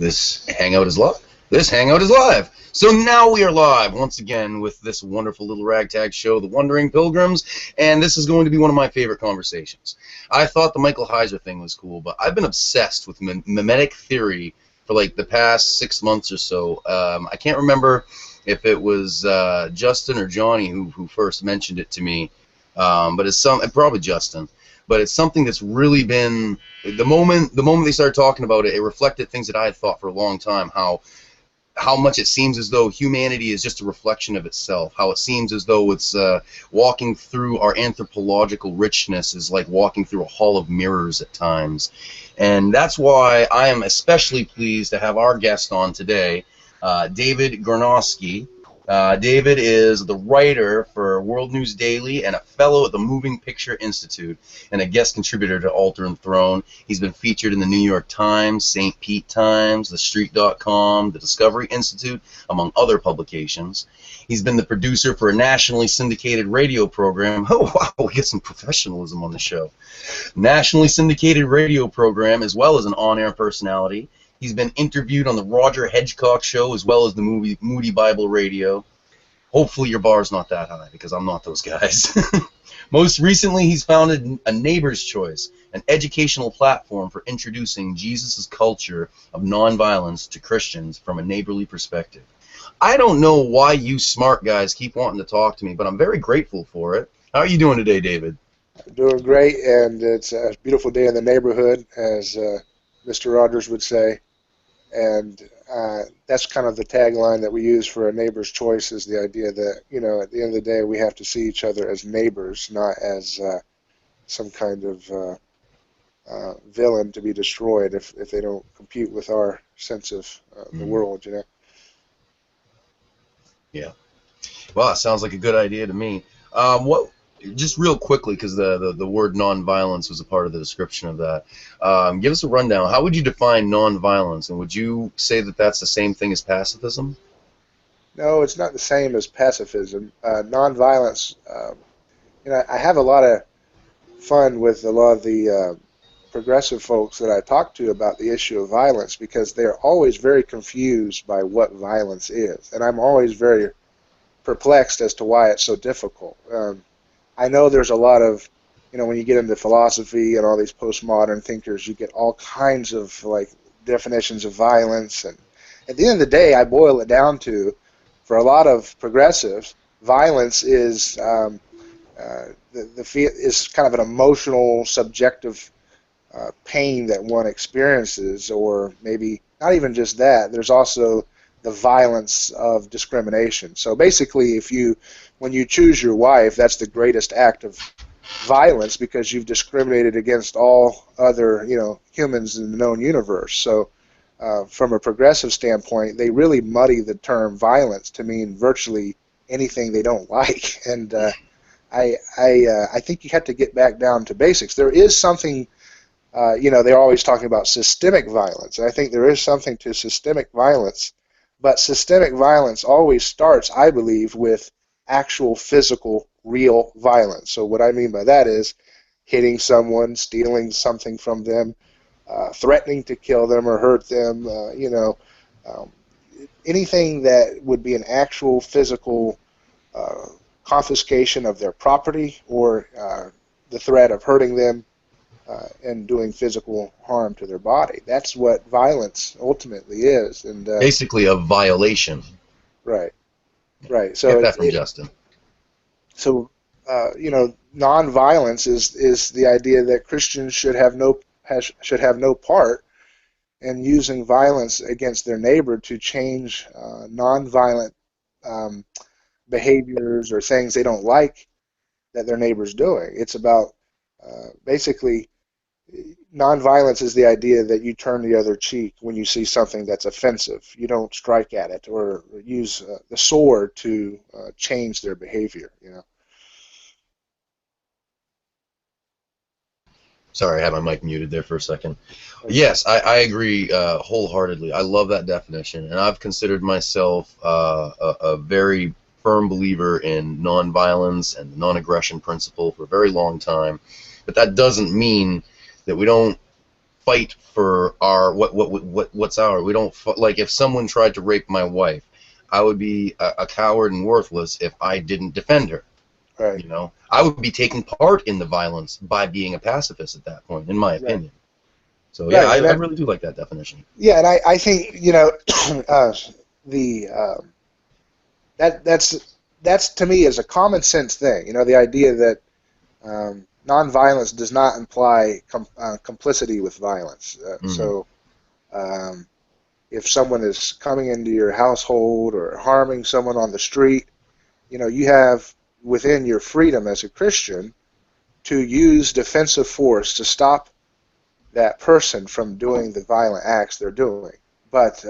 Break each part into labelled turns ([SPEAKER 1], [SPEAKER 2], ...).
[SPEAKER 1] This hangout is live. This hangout is live. So now we are live once again with this wonderful little ragtag show, The Wondering Pilgrims, and this is going to be one of my favorite conversations. I thought the Michael Heiser thing was cool, but I've been obsessed with mimetic theory for like the past 6 months or so. I can't remember if it was Justin or Johnny who first mentioned it to me, but it's probably Justin. But it's something that's really been, the moment they started talking about it, it reflected things that I had thought for a long time, how much it seems as though humanity is just a reflection of itself, how it seems as though it's walking through our anthropological richness is like walking through a hall of mirrors at times. And that's why I am especially pleased to have our guest on today, David Gornoski. David is the writer for World News Daily and a fellow at the Moving Picture Institute and a guest contributor to Altar and Throne. He's been featured in the New York Times, St. Pete Times, TheStreet.com, the Discovery Institute, among other publications. He's been the producer for a nationally syndicated radio program. Oh, wow, we get some professionalism on the show. Nationally syndicated radio program as well as an on-air personality. He's been interviewed on the Roger Hedgecock Show as well as the Moody Bible Radio. Hopefully your bar's not that high because I'm not those guys. Most recently, he's founded A Neighbor's Choice, an educational platform for introducing Jesus' culture of nonviolence to Christians from a neighborly perspective. I don't know why you smart guys keep wanting to talk to me, but I'm very grateful for it. How are you doing today, David?
[SPEAKER 2] Doing great, and it's a beautiful day in the neighborhood, as Mr. Rogers would say. And that's kind of the tagline that we use for A Neighbor's Choice, is the idea that, you know, at the end of the day, we have to see each other as neighbors, not as some kind of villain to be destroyed if they don't compute with our sense of the world, you know. Yeah.
[SPEAKER 1] Well, that sounds like a good idea to me. Just real quickly, because the word nonviolence was a part of the description of that. Give us a rundown. How would you define nonviolence, and would you say that that's the same thing as pacifism?
[SPEAKER 2] No, it's not the same as pacifism. Nonviolence, you know, I have a lot of fun with a lot of the progressive folks that I talk to about the issue of violence, because they're always very confused by what violence is, and I'm always very perplexed as to why it's so difficult. I know there's a lot of, you know, when you get into philosophy and all these postmodern thinkers, you get all kinds of, like, definitions of violence. And at the end of the day, I boil it down to, for a lot of progressives, violence is is kind of an emotional, subjective pain that one experiences, or maybe not even just that. There's also the violence of discrimination. So basically, when you choose your wife, that's the greatest act of violence, because you've discriminated against all other, you know, humans in the known universe. So from a progressive standpoint, they really muddy the term violence to mean virtually anything they don't like. And I think you have to get back down to basics. There is something, you know, they're always talking about systemic violence. And I think there is something to systemic violence. But systemic violence always starts, I believe, with actual physical, real violence. So what I mean by that is hitting someone, stealing something from them, threatening to kill them or hurt them, you know, anything that would be an actual physical confiscation of their property, or the threat of hurting them and doing physical harm to their body. That's what violence ultimately is. And
[SPEAKER 1] basically a violation.
[SPEAKER 2] Right. Right. So
[SPEAKER 1] get that from Justin.
[SPEAKER 2] So you know, nonviolence is the idea that Christians should have no part in using violence against their neighbor to change nonviolent behaviors or things they don't like that their neighbor's doing. It's about basically, nonviolence is the idea that you turn the other cheek when you see something that's offensive. You don't strike at it or use the sword to change their behavior, you know.
[SPEAKER 1] Sorry, I had my mic muted there for a second. Yes, I agree wholeheartedly. I love that definition, and I've considered myself a very firm believer in nonviolence and the non-aggression principle for a very long time. But that doesn't mean that we don't fight for our what's ours. We don't like if someone tried to rape my wife, I would be a coward and worthless if I didn't defend her.
[SPEAKER 2] Right.
[SPEAKER 1] You know, I would be taking part in the violence by being a pacifist at that point, in my opinion.
[SPEAKER 2] Right.
[SPEAKER 1] So yeah,
[SPEAKER 2] Right,
[SPEAKER 1] I really do like that definition.
[SPEAKER 2] Yeah, and I think that's to me is a common sense thing. The idea that nonviolence does not imply complicity with violence. So if someone is coming into your household or harming someone on the street, you have within your freedom as a Christian to use defensive force to stop that person from doing the violent acts they're doing. But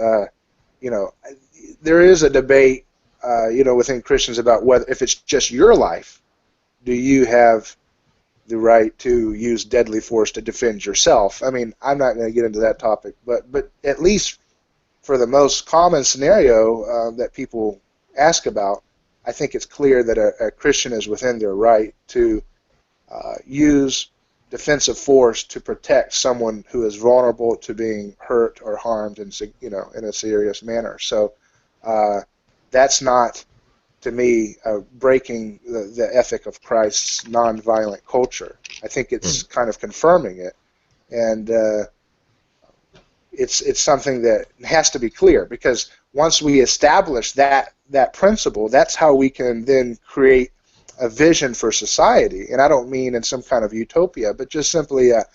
[SPEAKER 2] there is a debate, within Christians about whether, if it's just your life, do you have the right to use deadly force to defend yourself? I mean, I'm not going to get into that topic, but at least for the most common scenario that people ask about, I think it's clear that a Christian is within their right to use defensive force to protect someone who is vulnerable to being hurt or harmed in a serious manner. So that's not, to me, breaking the ethic of Christ's nonviolent culture. I think it's kind of confirming it, and it's something that has to be clear, because once we establish that principle, that's how we can then create a vision for society. And I don't mean in some kind of utopia, but just simply a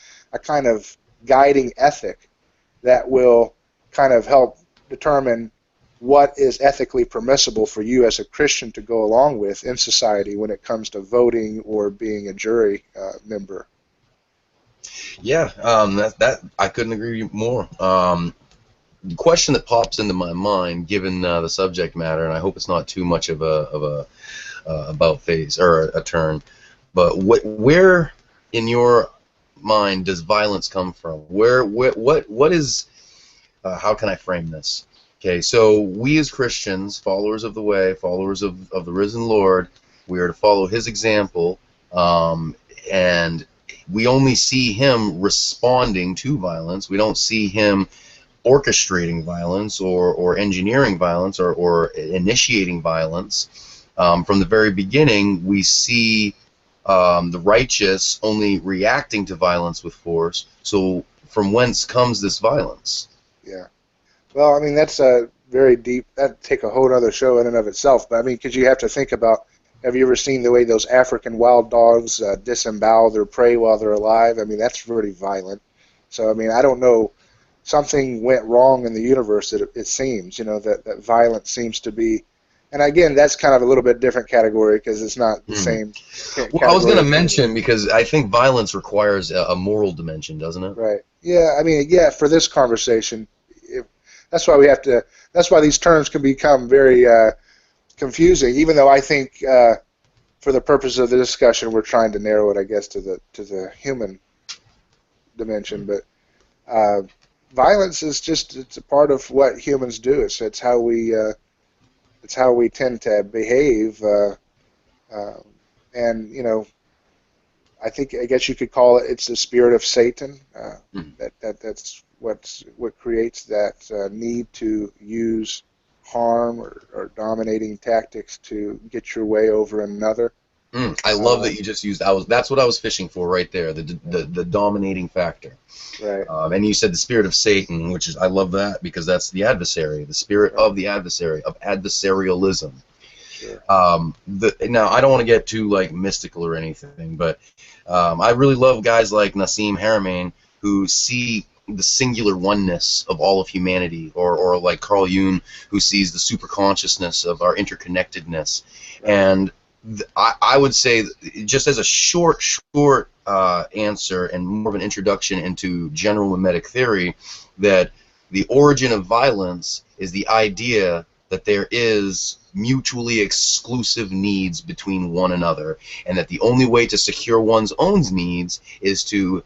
[SPEAKER 2] kind of guiding ethic that will kind of help determine what is ethically permissible for you as a Christian to go along with in society when it comes to voting or being a jury member.
[SPEAKER 1] Yeah, that I couldn't agree more. The question that pops into my mind, given the subject matter, and I hope it's not too much of a about face or a turn, but where in your mind does violence come from? What is how can I frame this? Okay, so we as Christians, followers of the way, followers of the risen Lord, we are to follow His example, and we only see Him responding to violence. We don't see Him orchestrating violence or engineering violence or initiating violence. From the very beginning, we see the righteous only reacting to violence with force. So from whence comes this violence?
[SPEAKER 2] Yeah. Well, I mean, that's a very deep, that'd take a whole other show in and of itself. But I mean, because you have to think about, have you ever seen the way those African wild dogs disembowel their prey while they're alive? I mean, that's pretty violent. So, I mean, I don't know, something went wrong in the universe, it seems, that violence seems to be. And again, that's kind of a little bit different category because it's not the same.
[SPEAKER 1] Well, I was going to mention, because I think violence requires a moral dimension, doesn't it?
[SPEAKER 2] Right. Yeah. I mean, yeah. For this conversation, that's why we have to. That's why these terms can become very confusing. Even though I think, for the purpose of the discussion, we're trying to narrow it, I guess, to the human dimension. But violence is it's a part of what humans do. It's how we. It's how we tend to behave, and I guess you could call it's the spirit of Satan. That's what creates that need to use harm or dominating tactics to get your way over another.
[SPEAKER 1] I love that you just used. That's what I was fishing for right there. The dominating factor.
[SPEAKER 2] Right.
[SPEAKER 1] And you said the spirit of Satan, which is, I love that because that's the adversary, the spirit of the adversary, of adversarialism.
[SPEAKER 2] Sure.
[SPEAKER 1] Now I don't want to get too mystical or anything, but I really love guys like Nassim Haramein who see the singular oneness of all of humanity, or like Carl Jung who sees the superconsciousness of our interconnectedness. Right. And I would say, just as a short answer and more of an introduction into general mimetic theory, that the origin of violence is the idea that there is mutually exclusive needs between one another, and that the only way to secure one's own needs is to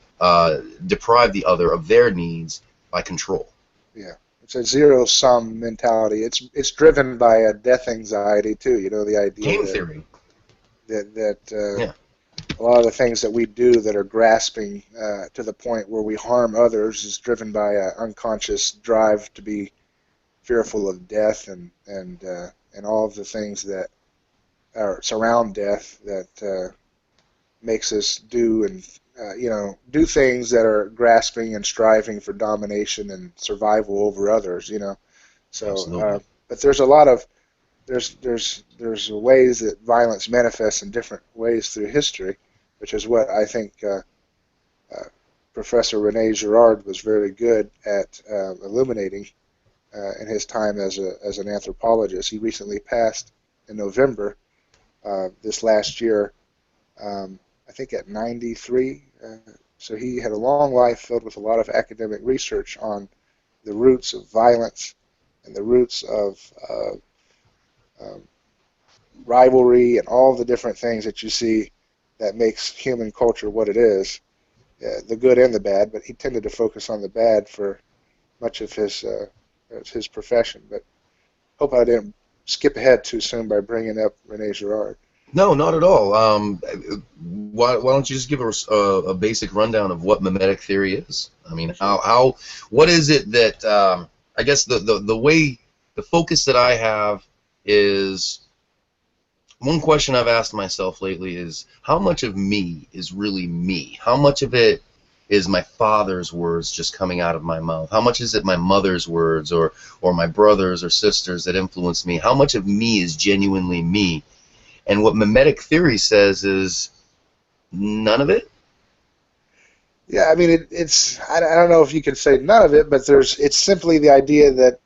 [SPEAKER 1] deprive the other of their needs by control.
[SPEAKER 2] Yeah. It's a zero-sum mentality. It's driven by a death anxiety too. The idea
[SPEAKER 1] Game theory.
[SPEAKER 2] Yeah. a lot of the things that we do that are grasping to the point where we harm others is driven by an unconscious drive to be fearful of death and all of the things that are surround death that makes us do and do things that are grasping and striving for domination and survival over others. So, but there's a lot of there's ways that violence manifests in different ways through history, which is what I think Professor René Girard was very good at illuminating in his time as an anthropologist. He recently passed in November this last year, I think at 93. So he had a long life filled with a lot of academic research on the roots of violence and the roots of rivalry and all the different things that you see that makes human culture what it is, the good and the bad. But he tended to focus on the bad for much of his profession. But hope I didn't skip ahead too soon by bringing up René Girard.
[SPEAKER 1] No, not at all. Why don't you just give us a basic rundown of what mimetic theory is? I mean, what is it that I guess the focus that I have is, one question I've asked myself lately is, how much of me is really me? How much of it is my father's words just coming out of my mouth? How much is it my mother's words or my brothers or sisters that influence me? How much of me is genuinely me? And what mimetic theory says is none of it.
[SPEAKER 2] Yeah, I mean, it's I don't know if you could say none of it, but it's simply the idea that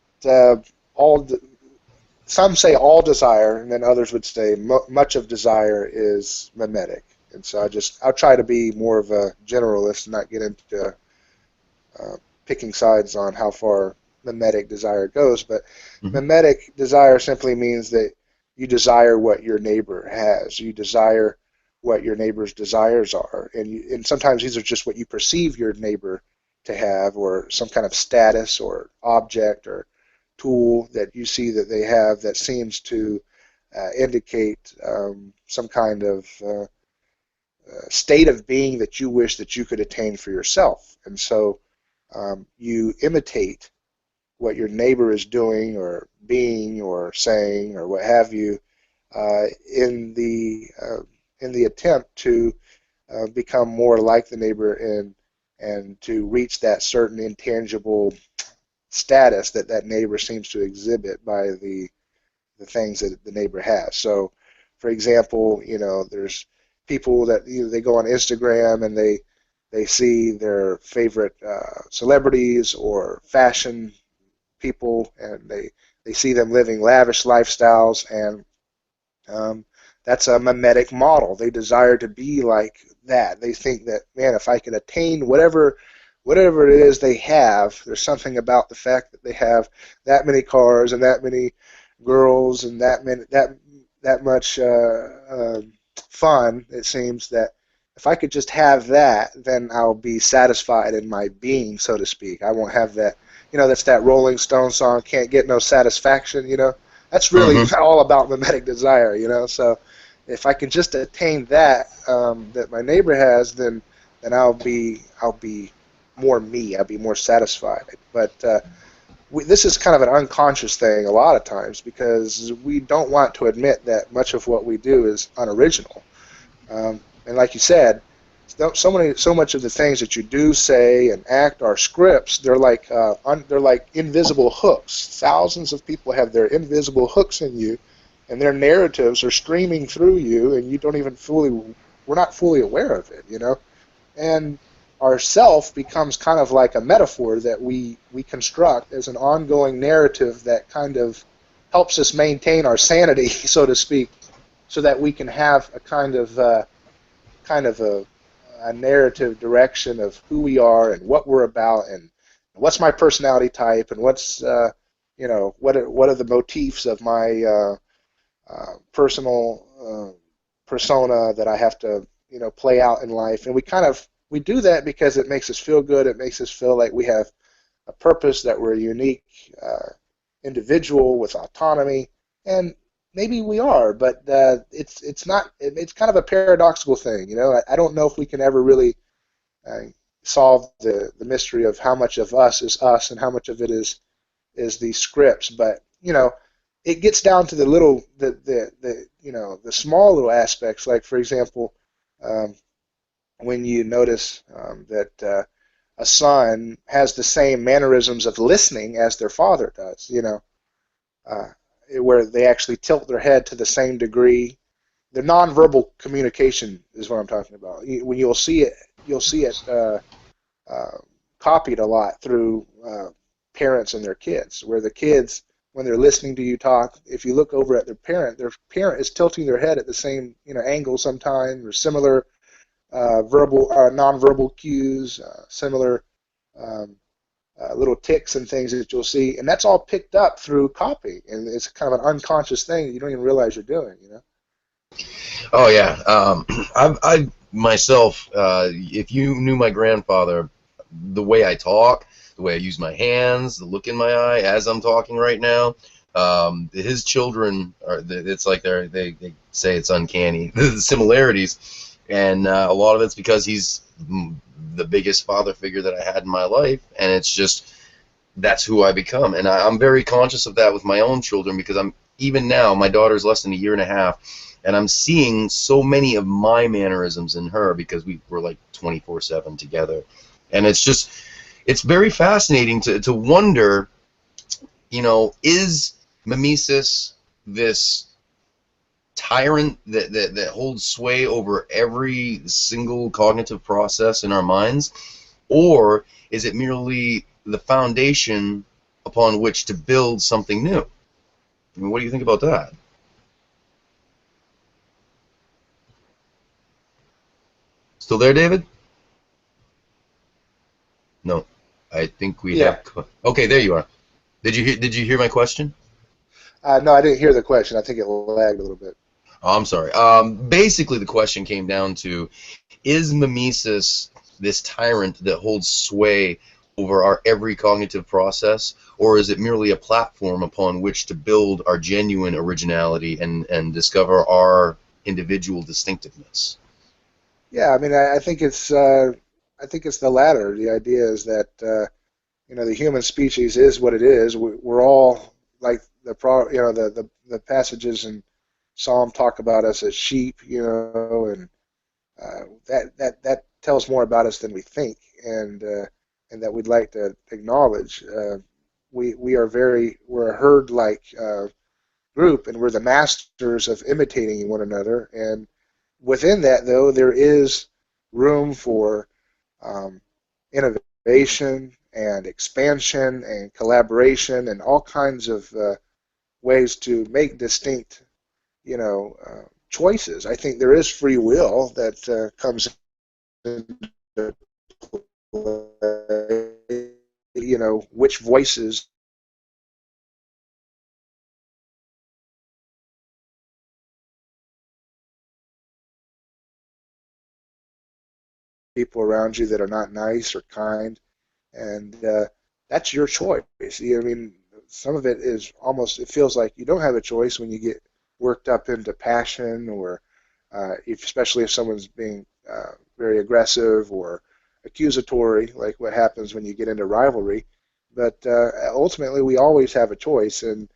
[SPEAKER 2] some say all desire, and then others would say much of desire is mimetic. And so I'll try to be more of a generalist and not get into picking sides on how far mimetic desire goes. But mimetic desire simply means that you desire what your neighbor has. You desire what your neighbor's desires are, and sometimes these are just what you perceive your neighbor to have, or some kind of status or object or tool that you see that they have that seems to indicate some kind of state of being that you wish that you could attain for yourself. And so you imitate what your neighbor is doing or being or saying or what have you in the attempt to become more like the neighbor and to reach that certain intangible status that neighbor seems to exhibit by the things that the neighbor has. So, for example, there's people that they go on Instagram and they see their favorite celebrities or fashion people, and they see them living lavish lifestyles, and that's a mimetic model. They desire to be like that. They think that, man, if I could attain whatever it is they have, there's something about the fact that they have that many cars and that many girls and that much fun. It seems that if I could just have that, then I'll be satisfied in my being, so to speak. I won't have that. That's that Rolling Stone song, "Can't Get No Satisfaction." That's really all about mimetic desire. So if I can just attain that that my neighbor has, then I'll be more me. I'll be more satisfied. But this is kind of an unconscious thing a lot of times, because we don't want to admit that much of what we do is unoriginal. And like you said, so much of the things that you do, say, and act are scripts. They're like invisible hooks. Thousands of people have their invisible hooks in you, and their narratives are streaming through you, and you don't even we're not fully aware of it, And our self becomes kind of like a metaphor that we construct as an ongoing narrative that kind of helps us maintain our sanity, so to speak, so that we can have a kind of a narrative direction of who we are and what we're about and what's my personality type and what's what are the motifs of my personal persona that I have to play out in life. And we do that because it makes us feel good. It makes us feel like we have a purpose, that we're a unique individual with autonomy. And maybe we are, but it's not. It's kind of a paradoxical thing, you know. I don't know if we can ever really uh, solve the mystery of how much of us is us and how much of it is these scripts. But you know, it gets down to the little the you know the small little aspects. Like for example, um, when you notice that a son has the same mannerisms of listening as their father does, you know, uh, where they actually tilt their head to the same degree. The nonverbal communication is what I'm talking about. When you'll see it uh, copied a lot through parents and their kids, where the kids, when they're listening to you talk, if you look over at their parent is tilting their head at the same angle sometimes, or similar verbal nonverbal cues, similar um, little ticks and things that you'll see, and that's all picked up through copy, and it's kind of an unconscious thing that you don't even realize you're doing, you know.
[SPEAKER 1] Oh yeah. I myself, if you knew my grandfather, the way I talk, the way I use my hands, the look in my eye as I'm talking right now, his children are. It's like they say it's uncanny the similarities, and a lot of it's because he's the biggest father figure that I had in my life, and it's just that's who I become, and I'm very conscious of that with my own children because I'm even now my daughter's less than a year and a half, and I'm seeing so many of my mannerisms in her because we're like 24/7 together, and it's very fascinating to wonder, is mimesis this tyrant that holds sway over every single cognitive process in our minds, or is it merely the foundation upon which to build something new? I mean, what do you think about that? Still there, David? No, I think we
[SPEAKER 2] Yeah.
[SPEAKER 1] have. Okay, there you are. Did you hear my question?
[SPEAKER 2] No, I didn't hear the question. I think it lagged a little bit.
[SPEAKER 1] Oh, I'm sorry. Basically, the question came down to: is mimesis this tyrant that holds sway over our every cognitive process, or is it merely a platform upon which to build our genuine originality and discover our individual distinctiveness?
[SPEAKER 2] Yeah, I mean, I think it's the latter. The idea is that the human species is what it is. We're all like the passages in Psalm talk about us as sheep, and that tells more about us than we think, and that we'd like to acknowledge. We're a herd like group, and we're the masters of imitating one another. And within that, though, there is room for um, innovation and expansion and collaboration and all kinds of ways to make distinct, choices. I think there is free will that comes into play, which voices people around you that are not nice or kind, and that's your choice. I mean, some of it is almost, it feels like you don't have a choice when you get worked up into passion, or especially if someone's being very aggressive or accusatory, like what happens when you get into rivalry. But ultimately, we always have a choice, and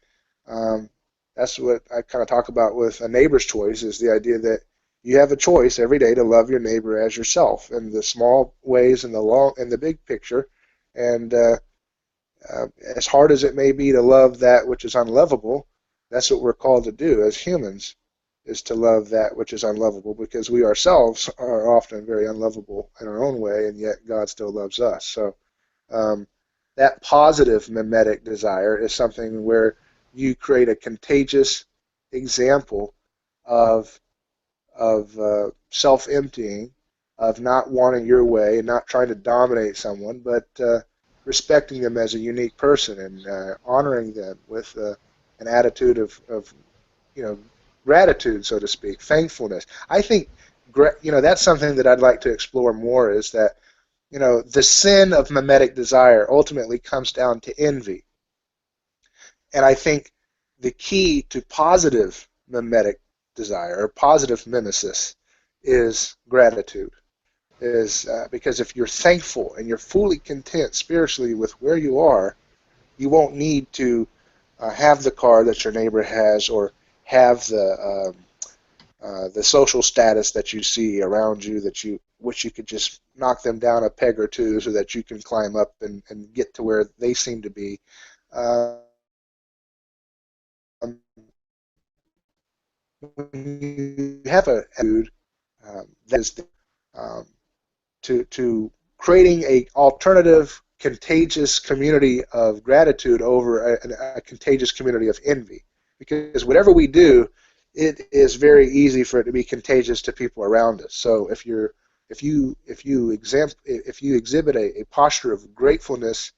[SPEAKER 2] um, that's what I kind of talk about with a neighbor's choice, is the idea that you have a choice every day to love your neighbor as yourself in the small ways and the big picture. And as hard as it may be to love that which is unlovable, that's what we're called to do as humans, is to love that which is unlovable, because we ourselves are often very unlovable in our own way, and yet God still loves us. So um, that positive mimetic desire is something where you create a contagious example of self-emptying, of not wanting your way and not trying to dominate someone, but respecting them as a unique person, and honoring them with an attitude of you know gratitude, so to speak, thankfulness. I think that's something that I'd like to explore more, is that the sin of mimetic desire ultimately comes down to envy. And I think the key to positive mimetic desire, or positive mimesis, is gratitude. Because if you're thankful and you're fully content spiritually with where you are, you won't need to have the car that your neighbor has, or have the social status that you see around you, that you wish you could just knock them down a peg or two so that you can climb up and get to where they seem to be. Um, when you have a attitude that is um, to creating a alternative contagious community of gratitude over a contagious community of envy, because whatever we do, it is very easy for it to be contagious to people around us. So if you exhibit a posture of gratefulness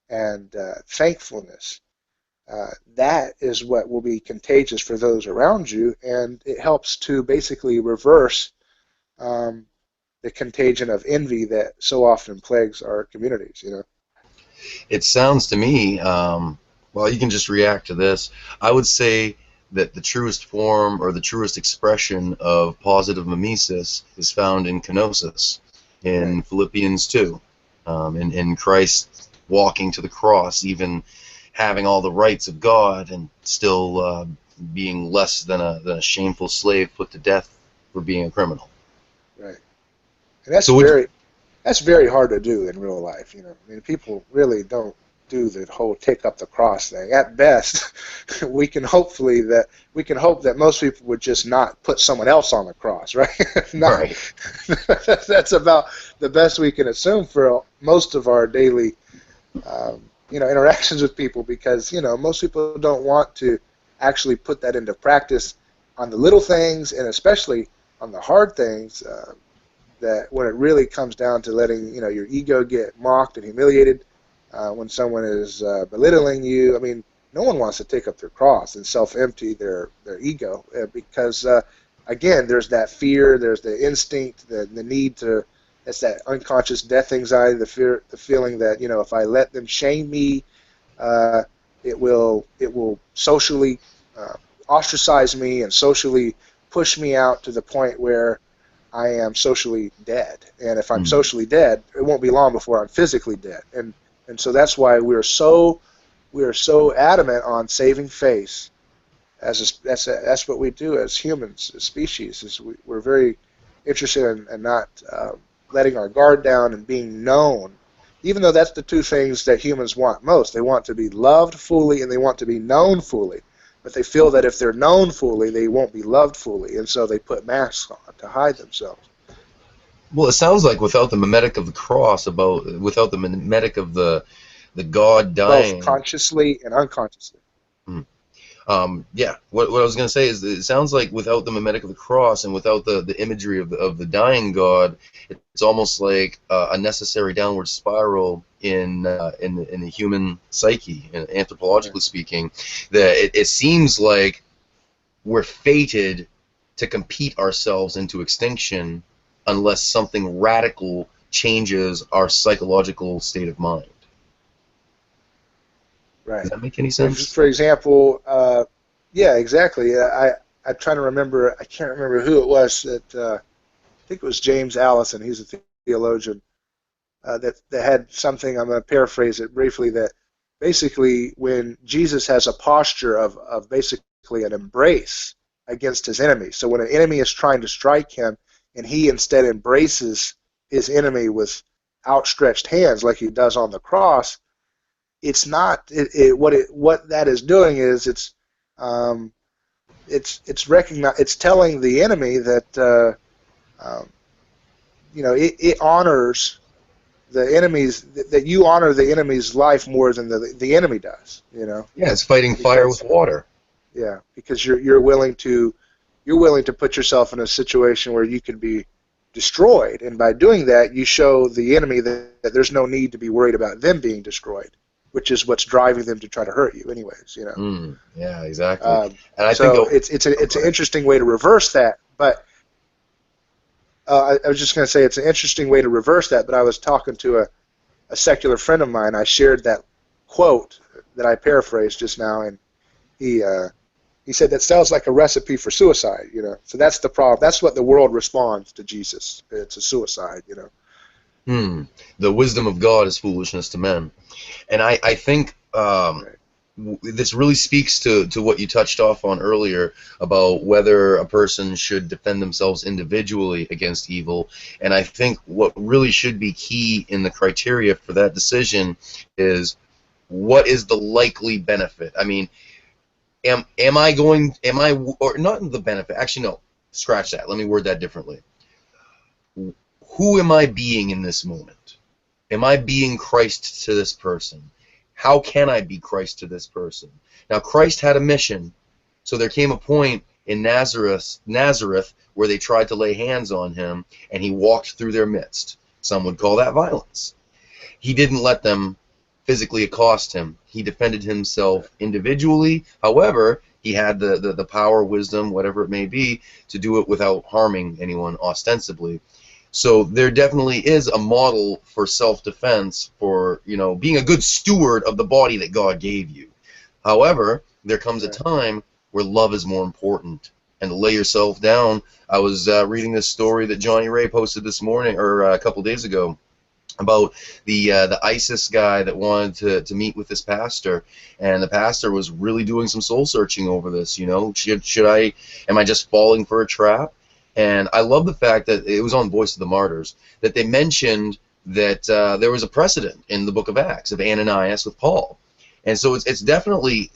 [SPEAKER 2] and thankfulness, that is what will be contagious for those around you, and it helps to basically reverse the contagion of envy that so often plagues our communities.
[SPEAKER 1] It sounds to me, well, you can just react to this. I would say that the truest form or the truest expression of positive mimesis is found in kenosis, in
[SPEAKER 2] Right.
[SPEAKER 1] Philippians 2, in Christ walking to the cross, even having all the rights of God and still being less than a shameful slave put to death for being a criminal.
[SPEAKER 2] Right. And that's
[SPEAKER 1] So would
[SPEAKER 2] very hard to do in real life. I mean, people really don't do the whole take up the cross thing. At best, we can hope that most people would just not put someone else on the cross, right?
[SPEAKER 1] right.
[SPEAKER 2] That's about the best we can assume for most of our daily, interactions with people, because most people don't want to actually put that into practice on the little things, and especially on the hard things. That when it really comes down to letting your ego get mocked and humiliated, when someone is belittling you, I mean, no one wants to take up their cross and self-empty their ego, because again, there's that fear, there's the instinct, the need to. That's that unconscious death anxiety, the feeling that if I let them shame me, it will socially ostracize me and socially push me out to the point where I am socially dead. And if I'm socially dead, it won't be long before I'm physically dead. And so that's why we are so adamant on saving face. That's what we do as humans, as species. We're very interested in not letting our guard down and being known, even though that's the two things that humans want most. They want to be loved fully and they want to be known fully. But they feel that if they're known fully, they won't be loved fully, and so they put masks on to hide themselves.
[SPEAKER 1] Well, it sounds like without the mimetic of the cross, without the mimetic of the God
[SPEAKER 2] Both
[SPEAKER 1] dying.
[SPEAKER 2] consciously and unconsciously.
[SPEAKER 1] Yeah, what I was going to say is that it sounds like without the mimetic of the cross and without the imagery of the dying God, it's almost like a necessary downward spiral in the human psyche, anthropologically speaking. That it seems like we're fated to compete ourselves into extinction unless something radical changes our psychological state of mind.
[SPEAKER 2] Right.
[SPEAKER 1] Does that make any sense?
[SPEAKER 2] For example, yeah, exactly. I'm trying to remember. I can't remember who it was that. I think it was James Allison. He's a theologian that had something. I'm going to paraphrase it briefly. That basically, when Jesus has a posture of basically an embrace against his enemy. So when an enemy is trying to strike him, and he instead embraces his enemy with outstretched hands, like he does on the cross. It's not what that is doing is it's telling the enemy that it honors the enemy's, that you honor the enemy's life more than the enemy does.
[SPEAKER 1] Yeah, it's fighting fire with water.
[SPEAKER 2] Yeah, because you're willing to put yourself in a situation where you can be destroyed, and by doing that, you show the enemy that there's no need to be worried about them being destroyed, which is what's driving them to try to hurt you, anyways.
[SPEAKER 1] Yeah, exactly. And I
[SPEAKER 2] so
[SPEAKER 1] think
[SPEAKER 2] it's an interesting way to reverse that. But I was just going to say it's an interesting way to reverse that. But I was talking to a secular friend of mine. I shared that quote that I paraphrased just now, and he said that sounds like a recipe for suicide, you know. So that's the problem. That's what the world responds to Jesus. It's a suicide, you know.
[SPEAKER 1] The wisdom of God is foolishness to men. And I think
[SPEAKER 2] Right.
[SPEAKER 1] this really speaks to what you touched off on earlier about whether a person should defend themselves individually against evil. And I think what really should be key in the criteria for that decision is, what is the likely benefit? I mean, am I, or not the benefit, actually no, scratch that, let me word that differently. Who am I being in this moment? Am I being Christ to this person? How can I be Christ to this person? Now, Christ had a mission, so there came a point in Nazareth where they tried to lay hands on him, and he walked through their midst. Some would call that violence. He didn't let them physically accost him. He defended himself individually. However, he had the power, wisdom, whatever it may be, to do it without harming anyone ostensibly. So there definitely is a model for self-defense, for, you know, being a good steward of the body that God gave you. However, there comes a time where love is more important, and to lay yourself down. I was reading this story that Johnny Ray posted this morning, or a couple days ago, about the ISIS guy that wanted to meet with this pastor, and the pastor was really doing some soul searching over this. You know, am I just falling for a trap? And I love the fact that it was on Voice of the Martyrs that they mentioned that there was a precedent in the book of Acts of Ananias with Paul. And so it's definitely,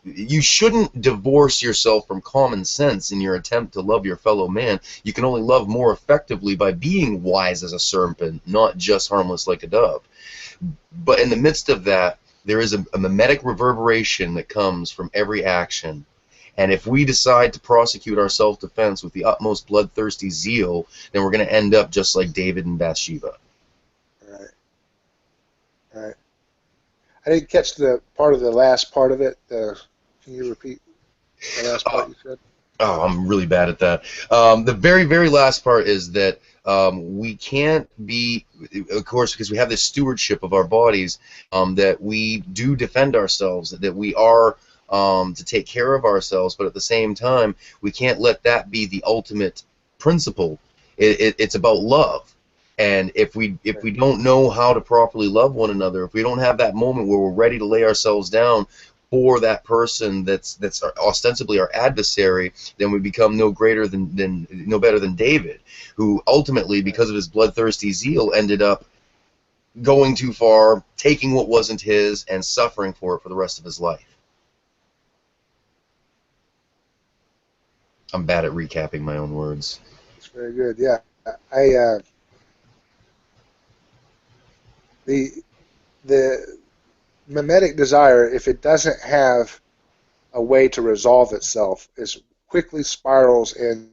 [SPEAKER 1] you shouldn't divorce yourself from common sense in your attempt to love your fellow man. You can only love more effectively by being wise as a serpent, not just harmless like a dove. But in the midst of that, there is a mimetic reverberation that comes from every action. And if we decide to prosecute our self-defense with the utmost bloodthirsty zeal, then we're going to end up just like David and Bathsheba.
[SPEAKER 2] Right. Right. I didn't catch the last part of it. Can you repeat the last part you said?
[SPEAKER 1] Oh, I'm really bad at that. The very, very last part is that we can't be, of course, because we have this stewardship of our bodies, that we do defend ourselves, that we are to take care of ourselves, but at the same time, we can't let that be the ultimate principle. It's about love. And if we don't know how to properly love one another, if we don't have that moment where we're ready to lay ourselves down for that person that's ostensibly our adversary, then we become no better than David, who ultimately, because of his bloodthirsty zeal, ended up going too far, taking what wasn't his, and suffering for it for the rest of his life. I'm bad at recapping my own words.
[SPEAKER 2] That's very good. Yeah, the mimetic desire, if it doesn't have a way to resolve itself, is quickly spirals in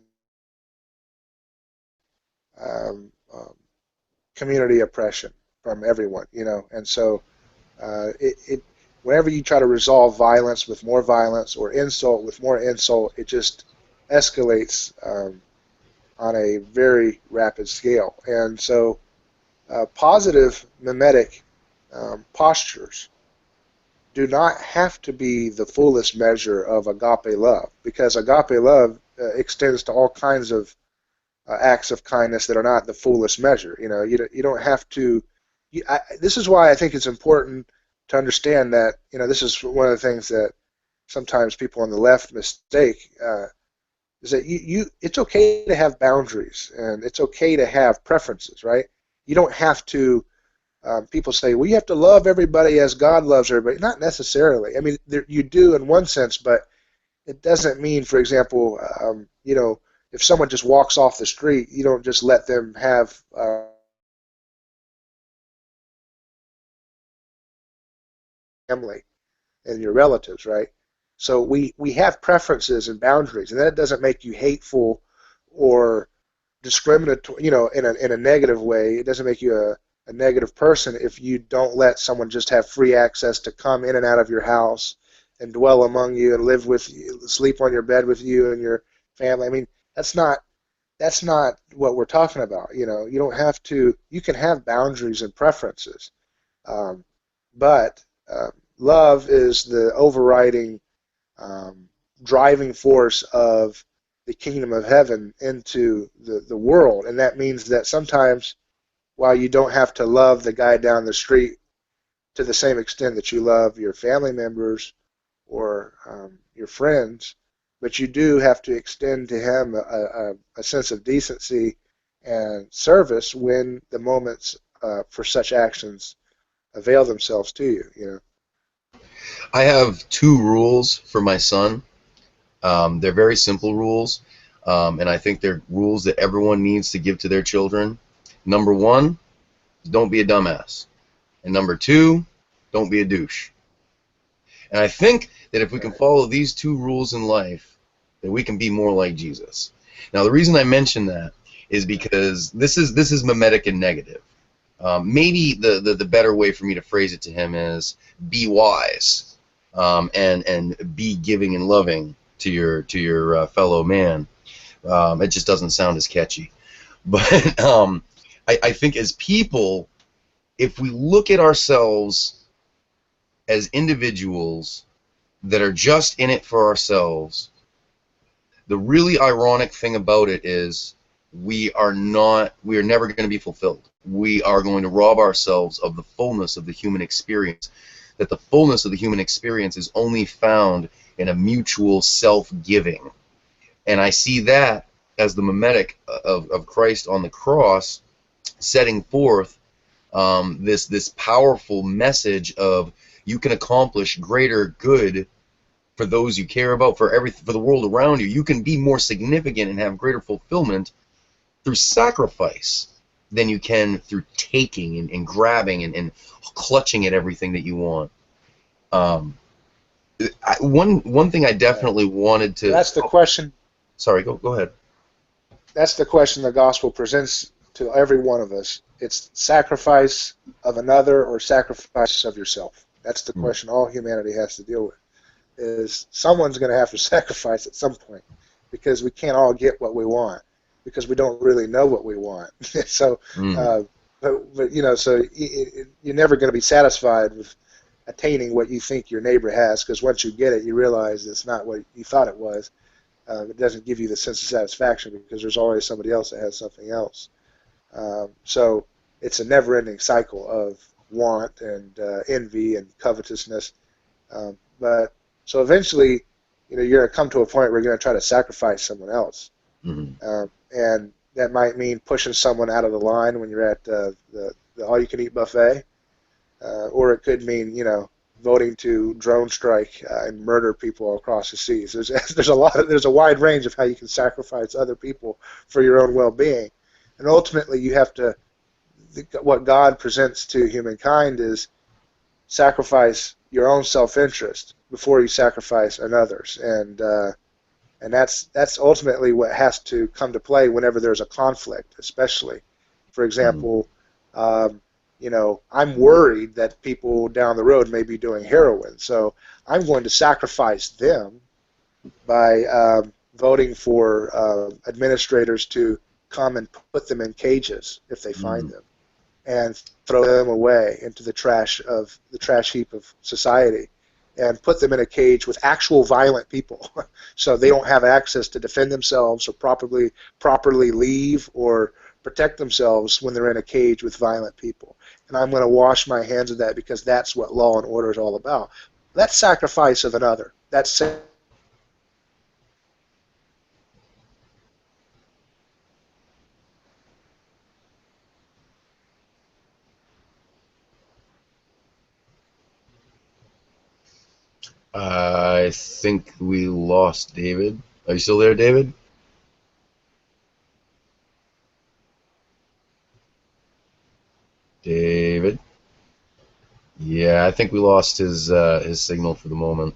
[SPEAKER 2] community oppression from everyone, you know. And so whenever you try to resolve violence with more violence or insult with more insult, it just escalates on a very rapid scale. And so positive mimetic postures do not have to be the fullest measure of agape love, because agape love extends to all kinds of acts of kindness that are not the fullest measure. You know, you don't have to. This is why I think it's important to understand that, you know, this is one of the things that sometimes people on the left mistake, is that it's okay to have boundaries, and it's okay to have preferences, right? You don't have to. People say, well, you have to love everybody as God loves everybody. Not necessarily. I mean, you do in one sense, but it doesn't mean, for example, you know, if someone just walks off the street, you don't just let them have family and your relatives, right? So we have preferences and boundaries, and that doesn't make you hateful or discriminatory, you know, in a negative way. It doesn't make you a negative person if you don't let someone just have free access to come in and out of your house and dwell among you and live with you, sleep on your bed with you and your family. I mean, that's not what we're talking about. You know, you don't have to. You can have boundaries and preferences, but love is the overriding driving force of the kingdom of heaven into the world. And that means that sometimes, while you don't have to love the guy down the street to the same extent that you love your family members or your friends, but you do have to extend to him a sense of decency and service when the moments for such actions avail themselves to you. You know.
[SPEAKER 1] I have two rules for my son. They're very simple rules, and I think they're rules that everyone needs to give to their children. Number one, don't be a dumbass. And number two, don't be a douche. And I think that if we can follow these two rules in life, that we can be more like Jesus. Now, the reason I mention that is because this is mimetic and negative. Maybe the better way for me to phrase it to him is be wise, and be giving and loving to your fellow man. It just doesn't sound as catchy. But I think as people, if we look at ourselves as individuals that are just in it for ourselves, the really ironic thing about it is we are never going to be fulfilled. We are going to rob ourselves of the fullness of the human experience. That the fullness of the human experience is only found in a mutual self-giving. And I see that as the mimetic of Christ on the cross, setting forth this powerful message of you can accomplish greater good for those you care about, for the world around you. You can be more significant and have greater fulfillment through sacrifice than you can through taking and grabbing and clutching at everything that you want. One thing I definitely wanted to...
[SPEAKER 2] That's the question.
[SPEAKER 1] Sorry, go ahead.
[SPEAKER 2] That's the question the gospel presents to every one of us. It's sacrifice of another or sacrifice of yourself. That's the question all humanity has to deal with. Is someone's going to have to sacrifice at some point, because we can't all get what we want, because we don't really know what we want. So, but you know, so you're never going to be satisfied with attaining what you think your neighbor has, because once you get it, you realize it's not what you thought it was. It doesn't give you the sense of satisfaction, because there's always somebody else that has something else. So it's a never-ending cycle of want and envy and covetousness. But so eventually, you know, you're going to come to a point where you're going to try to sacrifice someone else, and that might mean pushing someone out of the line when you're at the all-you-can-eat buffet, or it could mean, you know, voting to drone strike and murder people across the seas. There's a wide range of how you can sacrifice other people for your own well-being, and ultimately you have to. What God presents to humankind is sacrifice your own self-interest before you sacrifice another's, and that's ultimately what has to come to play whenever there's a conflict. Especially, for example, you know, I'm worried that people down the road may be doing heroin, so I'm going to sacrifice them by voting for administrators to come and put them in cages if they find them, and throw them away into the trash heap of society, and put them in a cage with actual violent people, so they don't have access to defend themselves or properly leave or protect themselves when they're in a cage with violent people. And I'm going to wash my hands of that, because that's what law and order is all about. That's sacrifice of another. That's
[SPEAKER 1] I think we lost David. Are you still there, David? David? Yeah, I think we lost his signal for the moment.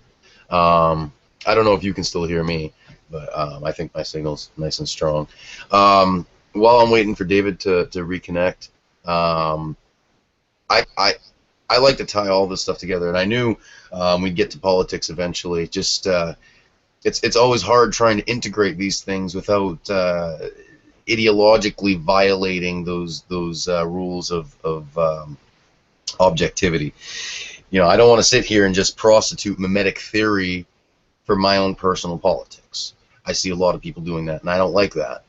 [SPEAKER 1] I don't know if you can still hear me, but I think my signal's nice and strong. While I'm waiting for David to reconnect, I like to tie all this stuff together, and I knew we'd get to politics eventually. Just it's always hard trying to integrate these things without ideologically violating those rules of objectivity. You know, I don't want to sit here and just prostitute mimetic theory for my own personal politics. I see a lot of people doing that, and I don't like that.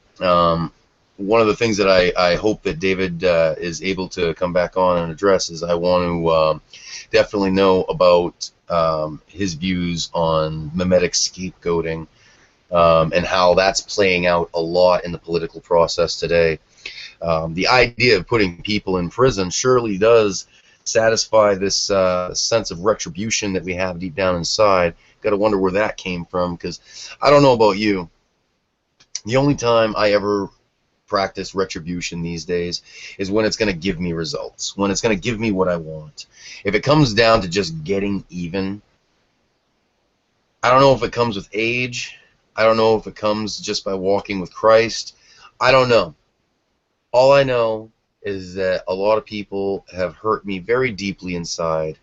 [SPEAKER 1] One of the things that I hope that David is able to come back on and address is I want to definitely know about his views on mimetic scapegoating and how that's playing out a lot in the political process today. The idea of putting people in prison surely does satisfy this sense of retribution that we have deep down inside. Got to wonder where that came from, because I don't know about you. The only time I ever practice retribution these days is when it's going to give me results, when it's going to give me what I want. If it comes down to just getting even, I don't know if it comes with age. I don't know if it comes just by walking with Christ. I don't know. All I know is that a lot of people have hurt me very deeply inside,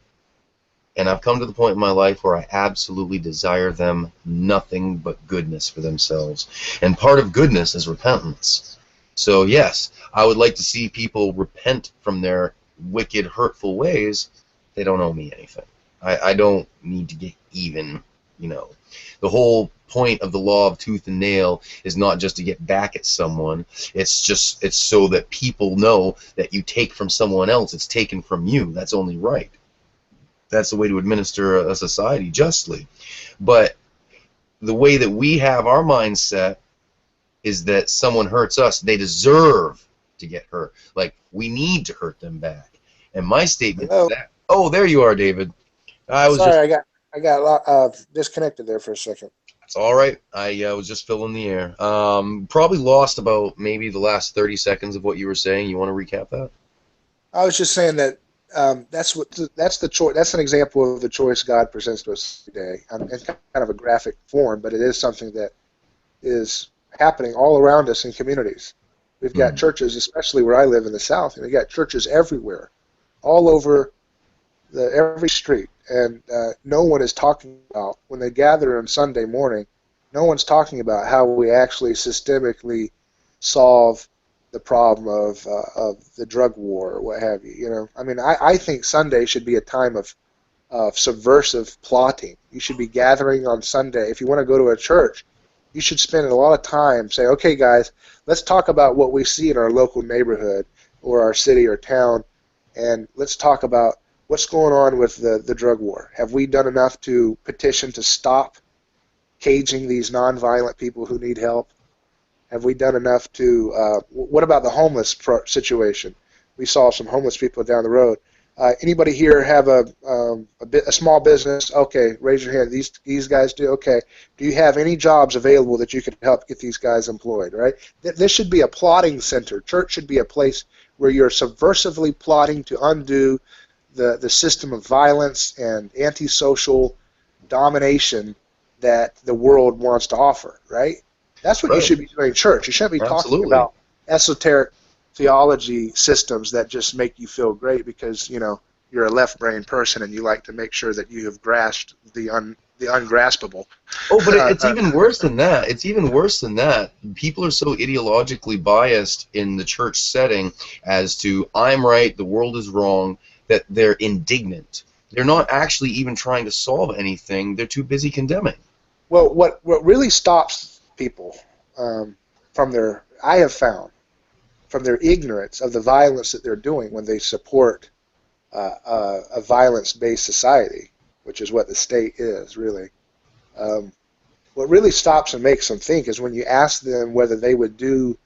[SPEAKER 1] and I've come to the point in my life where I absolutely desire them nothing but goodness for themselves. And part of goodness is repentance. So yes, I would like to see people repent from their wicked, hurtful ways. They don't owe me anything. I don't need to get even, you know. The whole point of the law of tooth and nail is not just to get back at someone. It's so that people know that you take from someone else, it's taken from you. That's only right. That's the way to administer a society justly. But the way that we have our mindset is that someone hurts us, they deserve to get hurt. Like, we need to hurt them back. And my statement is that, oh, there you are, David.
[SPEAKER 2] Sorry, I got disconnected there for a second.
[SPEAKER 1] It's all right. I was just filling the air. Probably lost about maybe the last 30 seconds of what you were saying. You want to recap that?
[SPEAKER 2] I was just saying that that's the choice. That's an example of the choice God presents to us today. It's kind of a graphic form, but it is something that is happening all around us in communities. We've got churches, especially where I live in the South, and we've got churches everywhere, all over every street. And no one is talking about, when they gather on Sunday morning, no one's talking about how we actually systemically solve the problem of the drug war or what have you. You know, I mean, I think Sunday should be a time of subversive plotting. You should be gathering on Sunday. If you want to go to a church, you should spend a lot of time saying, okay, guys, let's talk about what we see in our local neighborhood or our city or town, and let's talk about what's going on with the drug war. Have we done enough to petition to stop caging these nonviolent people who need help? Have we done enough to, what about the homeless situation? We saw some homeless people down the road. Anybody here have a small business? Okay, raise your hand. These guys do? Okay. Do you have any jobs available that you could help get these guys employed, right? This should be a plotting center. Church should be a place where you're subversively plotting to undo the system of violence and antisocial domination that the world wants to offer, right? That's what you should be doing in church. You shouldn't be talking about esoteric theology systems that just make you feel great because, you know, you're a left-brained person and you like to make sure that you have grasped the ungraspable.
[SPEAKER 1] Oh, but it's even worse than that. It's even worse than that. People are so ideologically biased in the church setting as to, I'm right, the world is wrong, that they're indignant. They're not actually even trying to solve anything. They're too busy condemning.
[SPEAKER 2] Well, what really stops people from their, I have found, from their ignorance of the violence that they're doing when they support a violence-based society, which is what the state is, really. What really stops and makes them think is when you ask them whether they would do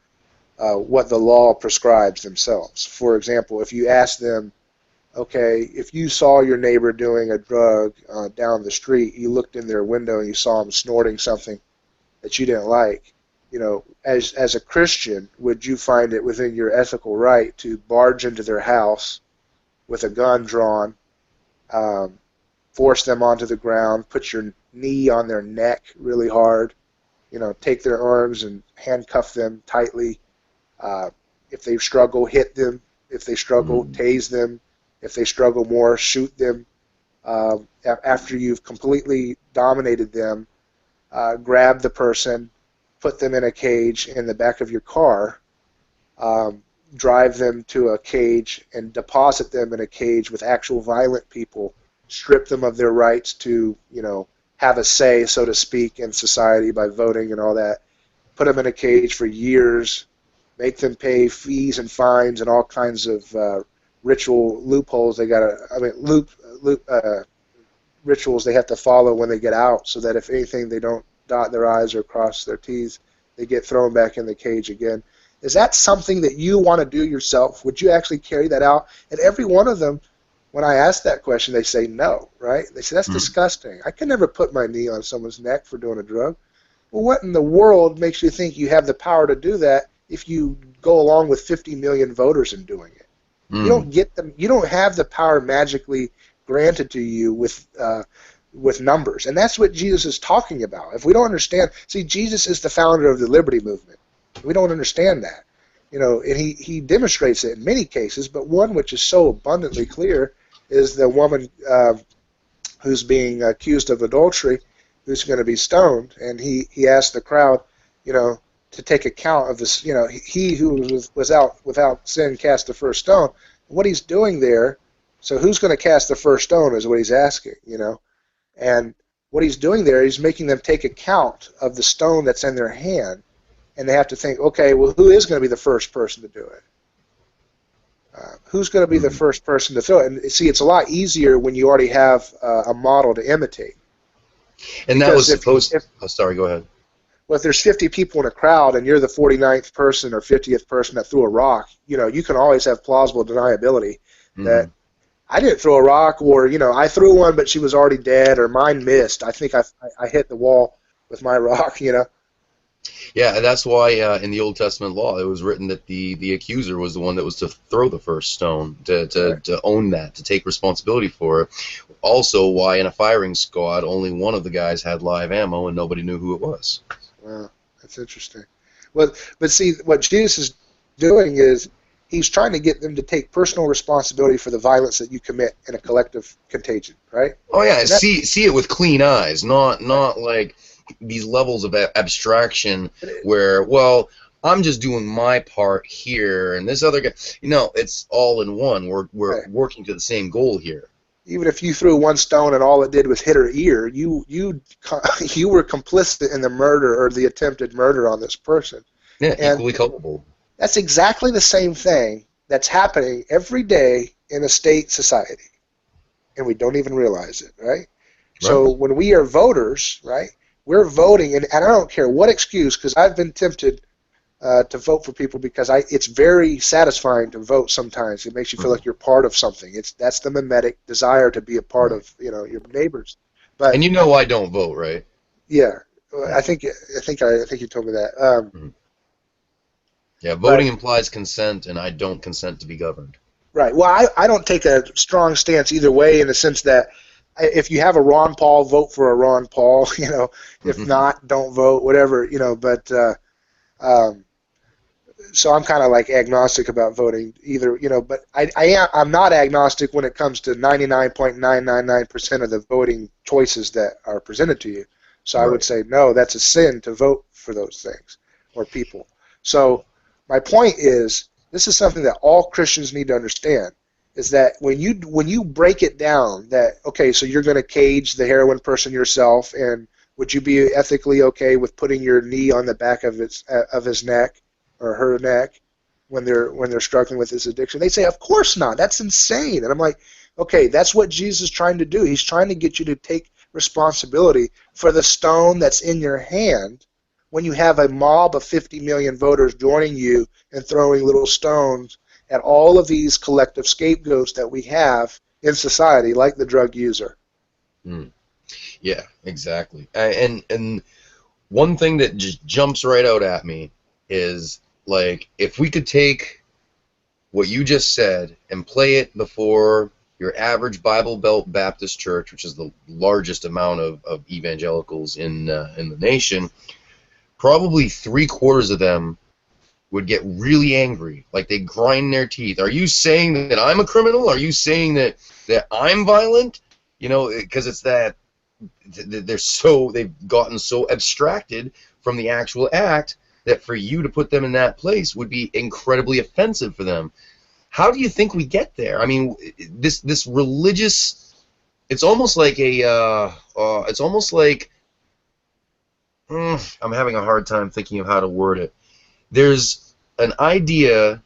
[SPEAKER 2] what the law prescribes themselves. For example, if you ask them, okay, if you saw your neighbor doing a drug down the street, you looked in their window and you saw them snorting something that you didn't like, you know, as a Christian, would you find it within your ethical right to barge into their house with a gun drawn, force them onto the ground, put your knee on their neck really hard, you know, take their arms and handcuff them tightly? If they struggle, hit them. If they struggle, tase them. If they struggle more, shoot them. After you've completely dominated them, grab the person, put them in a cage in the back of your car, drive them to a cage and deposit them in a cage with actual violent people, strip them of their rights to, you know, have a say, so to speak, in society by voting and all that. Put them in a cage for years, make them pay fees and fines and all kinds of ritual loopholes they got to, I mean, rituals they have to follow when they get out, so that if anything they don't dot their I's or cross their T's, they get thrown back in the cage again. Is that something that you want to do yourself? Would you actually carry that out? And every one of them, when I ask that question, they say no, right? They say, that's disgusting. I could never put my knee on someone's neck for doing a drug. Well, what in the world makes you think you have the power to do that if you go along with 50 million voters in doing it? You don't get them. You don't have the power magically granted to you with numbers, and that's what Jesus is talking about. If we don't understand, see, Jesus is the founder of the liberty movement. We don't understand that, and he demonstrates it in many cases. But one which is so abundantly clear is the woman who's being accused of adultery, who's going to be stoned, and he asked the crowd, to take account of this. He who was without sin cast the first stone. What he's doing there, so who's going to cast the first stone is what he's asking, and what he's doing there, he's making them take account of the stone that's in their hand, and they have to think, okay, well, who is going to be the first person to do it? Who's going to be the first person to throw it? And see, it's a lot easier when you already have a model to imitate.
[SPEAKER 1] And that was supposed. Sorry, go ahead.
[SPEAKER 2] Well, if there's 50 people in a crowd and you're the 49th person or 50th person that threw a rock, you can always have plausible deniability that I didn't throw a rock, or I threw one but she was already dead, or mine missed. I think I hit the wall with my rock.
[SPEAKER 1] Yeah, that's why in the Old Testament law it was written that the accuser was the one that was to throw the first stone, to own that, to take responsibility for it. Also, why in a firing squad only one of the guys had live ammo and nobody knew who it was.
[SPEAKER 2] Wow, that's interesting. Well, but see, what Jesus is doing is he's trying to get them to take personal responsibility for the violence that you commit in a collective contagion, right?
[SPEAKER 1] Oh yeah, see it with clean eyes, not like these levels of abstraction where, well, I'm just doing my part here and this other guy. It's all in one. We're working to the same goal here. Even
[SPEAKER 2] if you threw one stone and all it did was hit her ear, you were complicit in the murder or the attempted murder on this person.
[SPEAKER 1] Yeah, equally culpable.
[SPEAKER 2] That's exactly the same thing that's happening every day in a state society, and we don't even realize it, right? So when we are voters, right, we're voting, and I don't care what excuse, because I've been tempted to vote for people because it's very satisfying to vote sometimes. It makes you feel like you're part of something. That's the mimetic desire to be a part of your neighbors. But
[SPEAKER 1] and I don't vote, right?
[SPEAKER 2] Yeah, I think you told me that.
[SPEAKER 1] Yeah, voting implies consent, and I don't consent to be governed.
[SPEAKER 2] Right. Well, I don't take a strong stance either way, in the sense that if you have a Ron Paul, vote for a Ron Paul. If not, don't vote. Whatever. But so I'm kind of like agnostic about voting either. But I'm not agnostic when it comes to 99.999% of the voting choices that are presented to you. So I would say no, that's a sin to vote for those things or people. So my point is, this is something that all Christians need to understand, is that when you break it down, that, okay, so you're going to cage the heroin person yourself, and would you be ethically okay with putting your knee on the back of his neck or her neck when they're struggling with this addiction? They say, of course not. That's insane. And I'm like, okay, that's what Jesus is trying to do. He's trying to get you to take responsibility for the stone that's in your hand when you have a mob of 50 million voters joining you and throwing little stones at all of these collective scapegoats that we have in society, like the drug user.
[SPEAKER 1] Yeah, exactly. And one thing that just jumps right out at me is, like, if we could take what you just said and play it before your average Bible Belt Baptist church, which is the largest amount of evangelicals in the nation, probably 3/4 of them would get really angry, like they grind their teeth. Are you saying that I'm a criminal? Are you saying that I'm violent? Because it's that they've gotten so abstracted from the actual act that for you to put them in that place would be incredibly offensive for them. How do you think we get there? I mean, this religious it's almost like it's almost like I'm having a hard time thinking of how to word it. There's an idea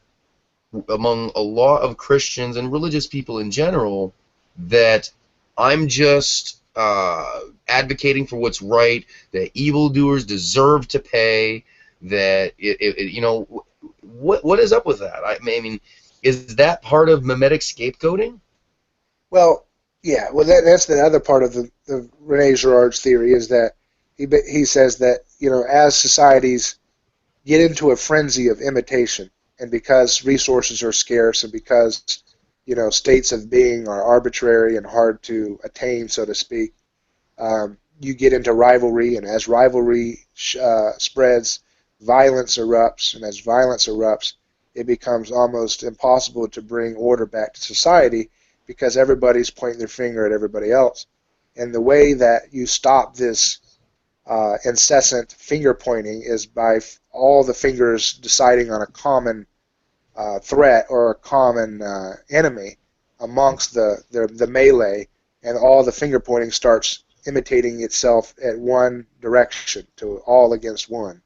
[SPEAKER 1] among a lot of Christians and religious people in general that I'm just advocating for what's right, that evildoers deserve to pay, that what is up with that? I mean, is that part of mimetic scapegoating?
[SPEAKER 2] Well, yeah. Well, that's the other part of the René Girard's theory is that he says that as societies get into a frenzy of imitation, and because resources are scarce, and because states of being are arbitrary and hard to attain, so to speak, you get into rivalry, and as rivalry spreads, violence erupts, and as violence erupts, it becomes almost impossible to bring order back to society because everybody's pointing their finger at everybody else. And the way that you stop this incessant finger pointing is by all the fingers deciding on a common threat or a common enemy amongst the melee, and all the finger pointing starts imitating itself at one direction to all against one.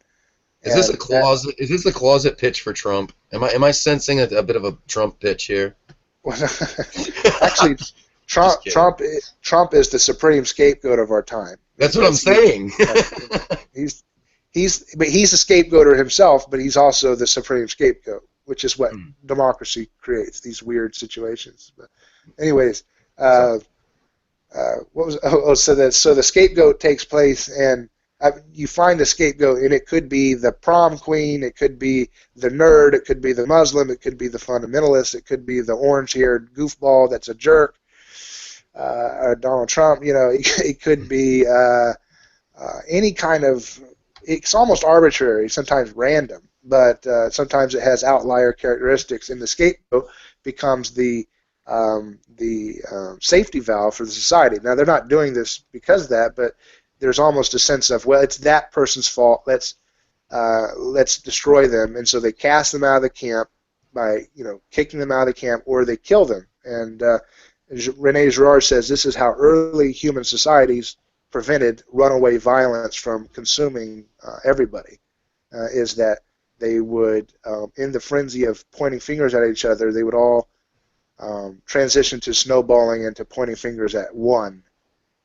[SPEAKER 1] Is this a closet? Is this a closet pitch for Trump? Am I sensing a bit of a Trump pitch here?
[SPEAKER 2] Actually, Trump is the supreme scapegoat of our time.
[SPEAKER 1] That's what I'm saying.
[SPEAKER 2] He's a scapegoater himself, but he's also the supreme scapegoat, which is what democracy creates, these weird situations. But anyways, what was so the scapegoat takes place, and you find the scapegoat, and it could be the prom queen, it could be the nerd, it could be the Muslim, it could be the fundamentalist, it could be the orange-haired goofball that's a jerk, or Donald Trump. It could be any kind of. It's almost arbitrary, sometimes random, but sometimes it has outlier characteristics, and the scapegoat becomes the safety valve for the society. Now, they're not doing this because of that, but there's almost a sense of, well, it's that person's fault. Let's destroy them, and so they cast them out of the camp by kicking them out of the camp, or they kill them. And René Girard says this is how early human societies prevented runaway violence from consuming everybody. Is that they would, in the frenzy of pointing fingers at each other, they would all transition to snowballing and to pointing fingers at one.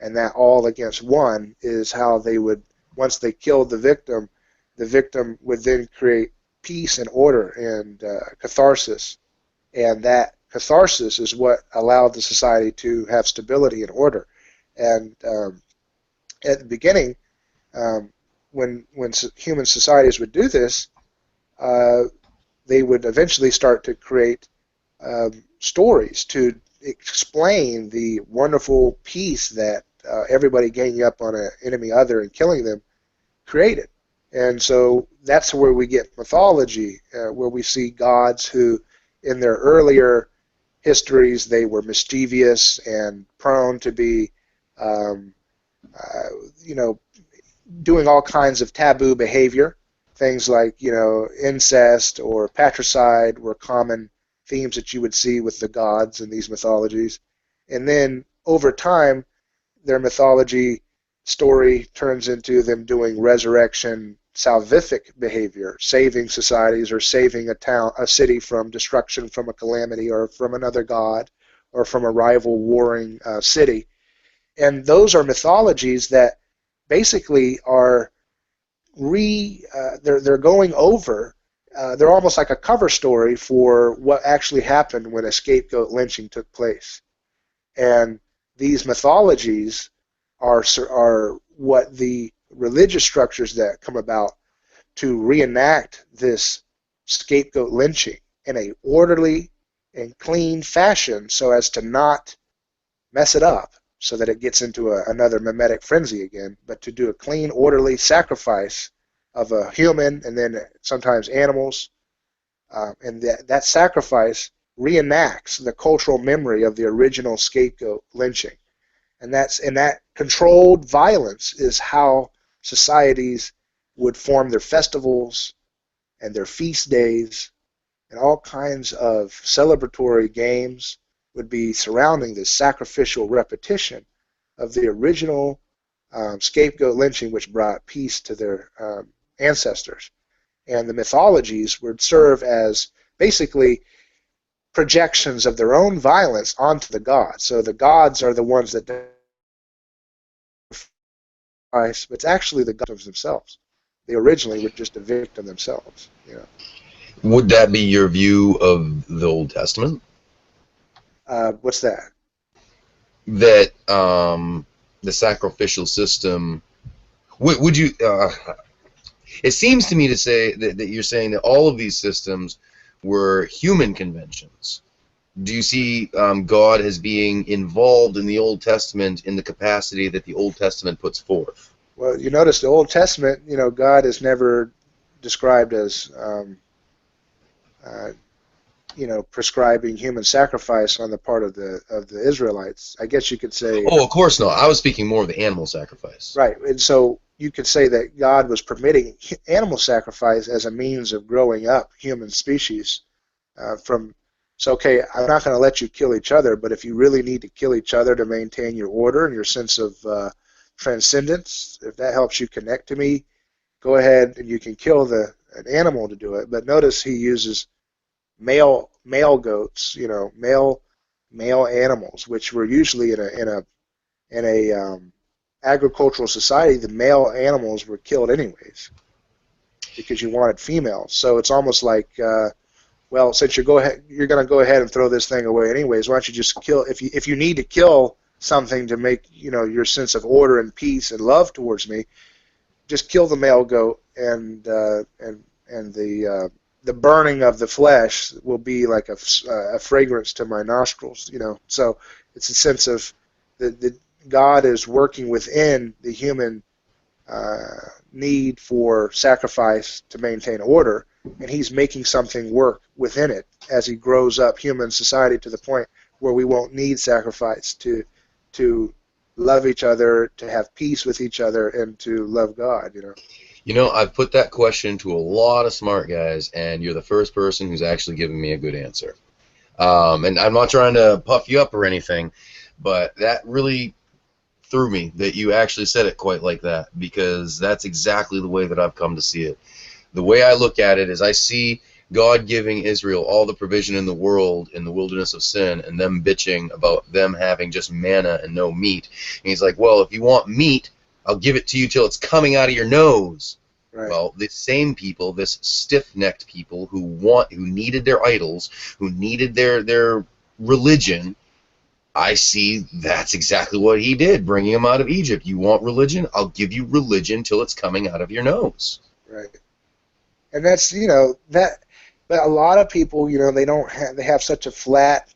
[SPEAKER 2] And that all against one is how they would, once they killed the victim would then create peace and order and catharsis. And that catharsis is what allowed the society to have stability and order. And at the beginning, when human societies would do this, they would eventually start to create stories to explain the wonderful peace that everybody ganging up on an enemy other and killing them created. And so that's where we get mythology, where we see gods who, in their earlier histories, they were mischievous and prone to be, doing all kinds of taboo behavior. Things like, incest or patricide were common themes that you would see with the gods in these mythologies. And then over time, their mythology story turns into them doing resurrection, salvific behavior, saving societies or saving a city from destruction, from a calamity, or from another god, or from a rival warring city. And those are mythologies that basically are they're going over. They're almost like a cover story for what actually happened when a scapegoat lynching took place. And these mythologies are what the religious structures that come about to reenact this scapegoat lynching in a orderly and clean fashion, so as to not mess it up, so that it gets into another mimetic frenzy again, but to do a clean, orderly sacrifice of a human and then sometimes animals. And that sacrifice reenacts the cultural memory of the original scapegoat lynching. And that controlled violence is how societies would form their festivals and their feast days and all kinds of celebratory games would be surrounding this sacrificial repetition of the original scapegoat lynching, which brought peace to their ancestors. And the mythologies would serve as basically projections of their own violence onto the gods. So the gods are the ones that sacrifice, but it's actually the gods themselves. They originally were just a victim themselves. You know.
[SPEAKER 1] Would that be your view of the Old Testament?
[SPEAKER 2] What's that?
[SPEAKER 1] That the sacrificial system. Would you? It seems to me to say that you're saying that all of these systems were human conventions. Do you see God as being involved in the Old Testament in the capacity that the Old Testament puts forth?
[SPEAKER 2] Well, you notice the Old Testament, God is never described as, prescribing human sacrifice on the part of the Israelites. I guess you could say.
[SPEAKER 1] Oh, of course not. I was speaking more of the animal sacrifice.
[SPEAKER 2] Right, and so you could say that God was permitting animal sacrifice as a means of growing up human species. So, okay, I'm not going to let you kill each other, but if you really need to kill each other to maintain your order and your sense of transcendence, if that helps you connect to me, go ahead and you can kill an animal to do it. But notice he uses male goats, male animals, which were usually in a agricultural society. The male animals were killed anyways because you wanted females. So it's almost like, well, since you're going to go ahead and throw this thing away anyways, why don't you just kill? If you need to kill something to make your sense of order and peace and love towards me, just kill the male goat, and the burning of the flesh will be like a fragrance to my nostrils. So it's a sense of the God is working within the human need for sacrifice to maintain order, and he's making something work within it as he grows up human society to the point where we won't need sacrifice to love each other, to have peace with each other, and to love God.
[SPEAKER 1] I've put that question to a lot of smart guys, and you're the first person who's actually given me a good answer. And I'm not trying to puff you up or anything, but that really threw me that you actually said it quite like that, because that's exactly the way that I've come to see it. The way I look at it is I see God giving Israel all the provision in the world in the wilderness of sin, and them bitching about them having just manna and no meat. And he's like, well, if you want meat, I'll give it to you till it's coming out of your nose. Right. Well, the same people, this stiff-necked people who needed their idols, who needed their religion, I see that's exactly what he did, bringing them out of Egypt. You want religion? I'll give you religion till it's coming out of your nose.
[SPEAKER 2] Right. And that's, that, but a lot of people, they have such a flat,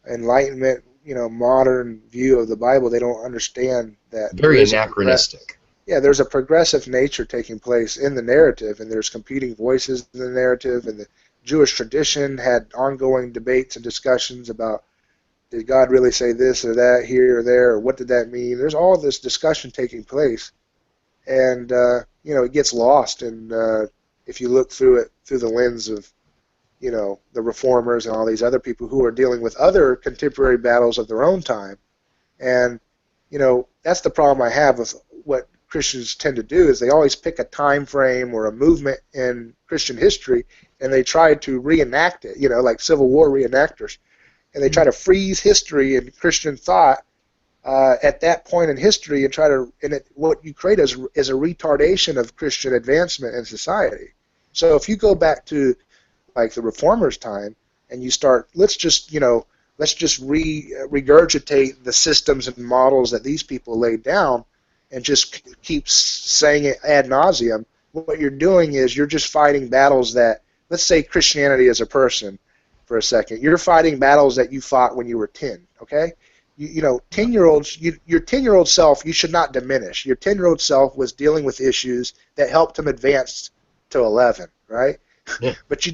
[SPEAKER 2] Enlightenment, modern view of the Bible. They don't understand that.
[SPEAKER 1] Very anachronistic.
[SPEAKER 2] There's a progressive nature taking place in the narrative, and there's competing voices in the narrative, and the Jewish tradition had ongoing debates and discussions about, did God really say this or that here or there, or what did that mean? There's all this discussion taking place, and it gets lost. And if you look through it through the lens of the reformers and all these other people who are dealing with other contemporary battles of their own time, and that's the problem I have with what Christians tend to do, is they always pick a time frame or a movement in Christian history, and they try to reenact it, like Civil War reenactors, and they try to freeze history and Christian thought at that point in history, and what you create is a retardation of Christian advancement in society. So if you go back to like the Reformers' time, and you start, let's just regurgitate the systems and models that these people laid down, and just keep saying it ad nauseum. What you're doing is you're just fighting battles that, let's say Christianity as a person for a second. You're fighting battles that you fought when you were 10, okay? 10-year-olds, your 10-year-old self, you should not diminish. Your 10-year-old self was dealing with issues that helped him advance to 11, right? Yeah. But you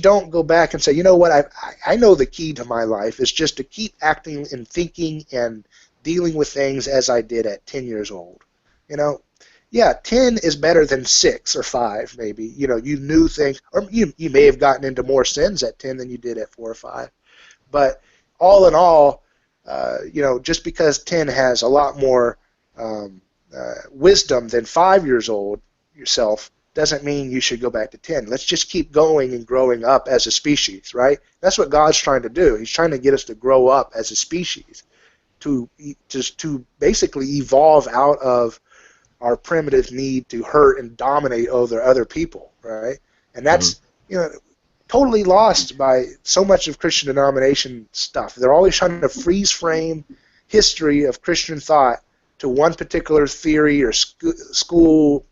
[SPEAKER 2] don't go back and say, you know what, I know the key to my life is just to keep acting and thinking and dealing with things as I did at 10 years old. yeah, 10 is better than 6 or 5, maybe. You know, you knew things, or you may have gotten into more sins at 10 than you did at 4 or 5. But all in all, you know, just because 10 has a lot more wisdom than 5 years old yourself doesn't mean you should go back to 10. Let's just keep going and growing up as a species, right? That's what God's trying to do. He's trying to get us to grow up as a species, to basically evolve out of our primitive need to hurt and dominate over other people, right? And that's, you know, totally lost by so much of Christian denomination stuff. They're always trying to freeze frame history of Christian thought to one particular theory or school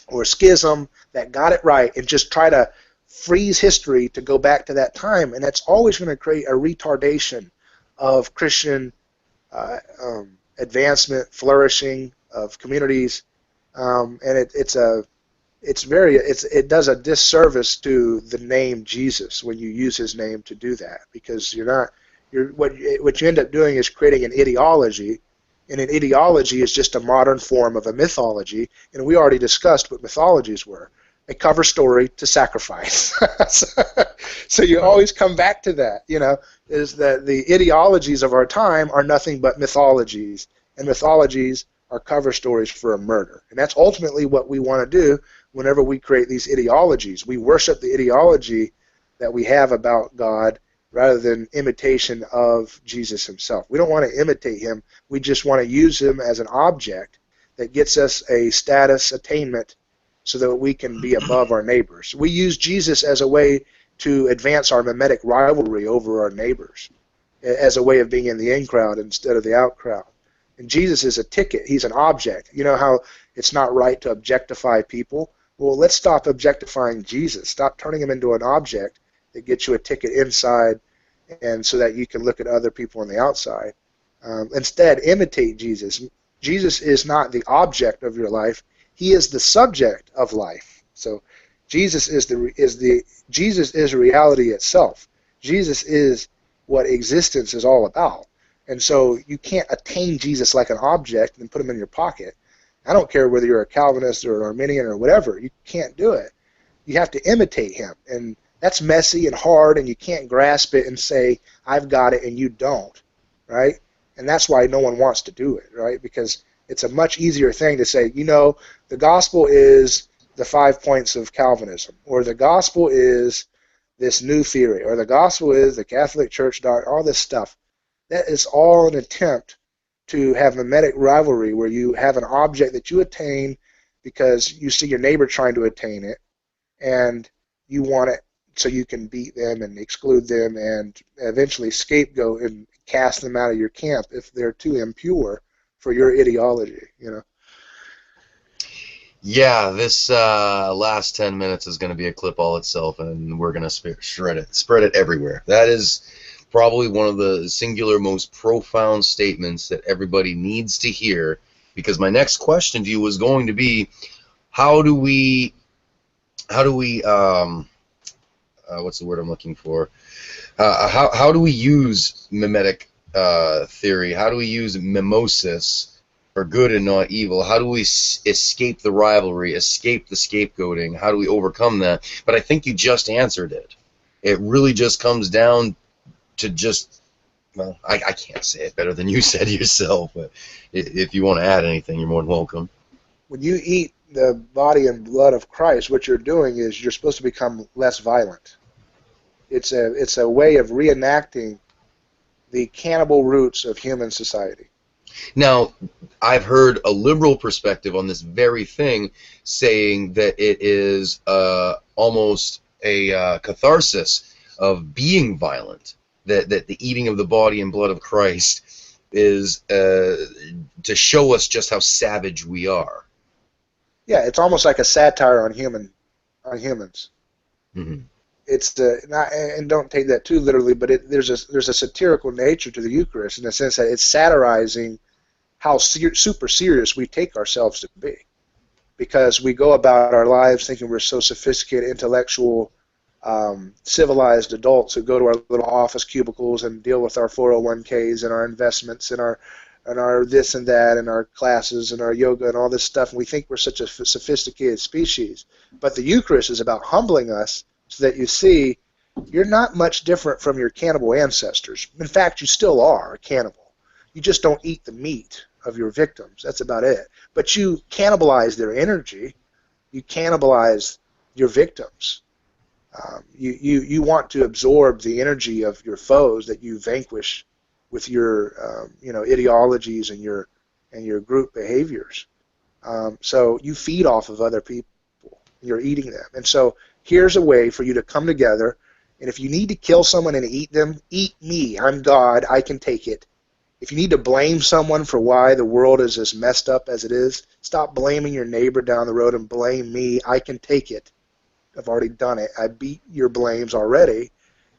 [SPEAKER 2] or schism that got it right and just try to freeze history to go back to that time. And that's always going to create a retardation of Christian advancement, flourishing of communities, and it does a disservice to the name Jesus when you use his name to do that, because what you end up doing is creating an ideology, and an ideology is just a modern form of a mythology, and we already discussed what mythologies were. A cover story to sacrifice. So you always come back to that, you know, is that the ideologies of our time are nothing but mythologies, and mythologies are cover stories for a murder. And that's ultimately what we want to do whenever we create these ideologies. We worship the ideology that we have about God rather than imitation of Jesus himself. We don't want to imitate him. We just want to use him as an object that gets us a status attainment so that we can be above our neighbors. We use Jesus as a way to advance our mimetic rivalry over our neighbors, as a way of being in the in crowd instead of the out crowd. And Jesus is a ticket. He's an object. You know how it's not right to objectify people? Well, let's stop objectifying Jesus. Stop turning him into an object that gets you a ticket inside, and so that you can look at other people on the outside. Instead, imitate Jesus. Jesus is not the object of your life. He is the subject of life. So Jesus is reality itself. Jesus is what existence is all about. And so you can't attain Jesus like an object and put him in your pocket. I don't care whether you're a Calvinist or an Arminian or whatever. You can't do it. You have to imitate him. And that's messy and hard, and you can't grasp it and say, I've got it and you don't, right? And that's why no one wants to do it, right? Because it's a much easier thing to say, you know, the gospel is the 5 points of Calvinism, or the gospel is this new theory, or the gospel is the Catholic Church doctrine, all this stuff. That is all an attempt to have mimetic rivalry, where you have an object that you attain because you see your neighbor trying to attain it, and you want it so you can beat them and exclude them and eventually scapegoat and cast them out of your camp if they're too impure for your ideology, you know.
[SPEAKER 1] Yeah, this last 10 minutes is going to be a clip all itself, and we're going to spread it everywhere. That is probably one of the singular most profound statements that everybody needs to hear, because my next question to you was going to be, how do we what's the word I'm looking for? How do we use mimetic theory? How do we use mimosis for good and not evil? How do we escape the rivalry, escape the scapegoating? How do we overcome that? But I think you just answered it. It really just comes down to just, well, I can't say it better than you said yourself, but if you want to add anything, you're more than welcome.
[SPEAKER 2] When you eat the body and blood of Christ, what you're doing is you're supposed to become less violent. It's a way of reenacting the cannibal roots of human society.
[SPEAKER 1] Now, I've heard a liberal perspective on this very thing, saying that it is almost a catharsis of being violent, that the eating of the body and blood of Christ is to show us just how savage we are.
[SPEAKER 2] Yeah, it's almost like a satire on humans.
[SPEAKER 1] Mm-hmm.
[SPEAKER 2] It's not, and don't take that too literally, but there's a satirical nature to the Eucharist in the sense that it's satirizing how super serious we take ourselves to be, because we go about our lives thinking we're so sophisticated, intellectual, civilized adults who go to our little office cubicles and deal with our 401ks and our investments and our our this and that and our classes and our yoga and all this stuff, and we think we're such a sophisticated species. But the Eucharist is about humbling us so that you see you're not much different from your cannibal ancestors. In fact, you still are a cannibal. You just don't eat the meat of your victims. That's about it. But you cannibalize their energy. You cannibalize your victims. You want to absorb the energy of your foes that you vanquish with your ideologies and your group behaviors. So you feed off of other people. You're eating them. And so here's a way for you to come together. And if you need to kill someone and eat them, eat me. I'm God. I can take it. If you need to blame someone for why the world is as messed up as it is, stop blaming your neighbor down the road and blame me. I can take it. I've already done it. I beat your blames already,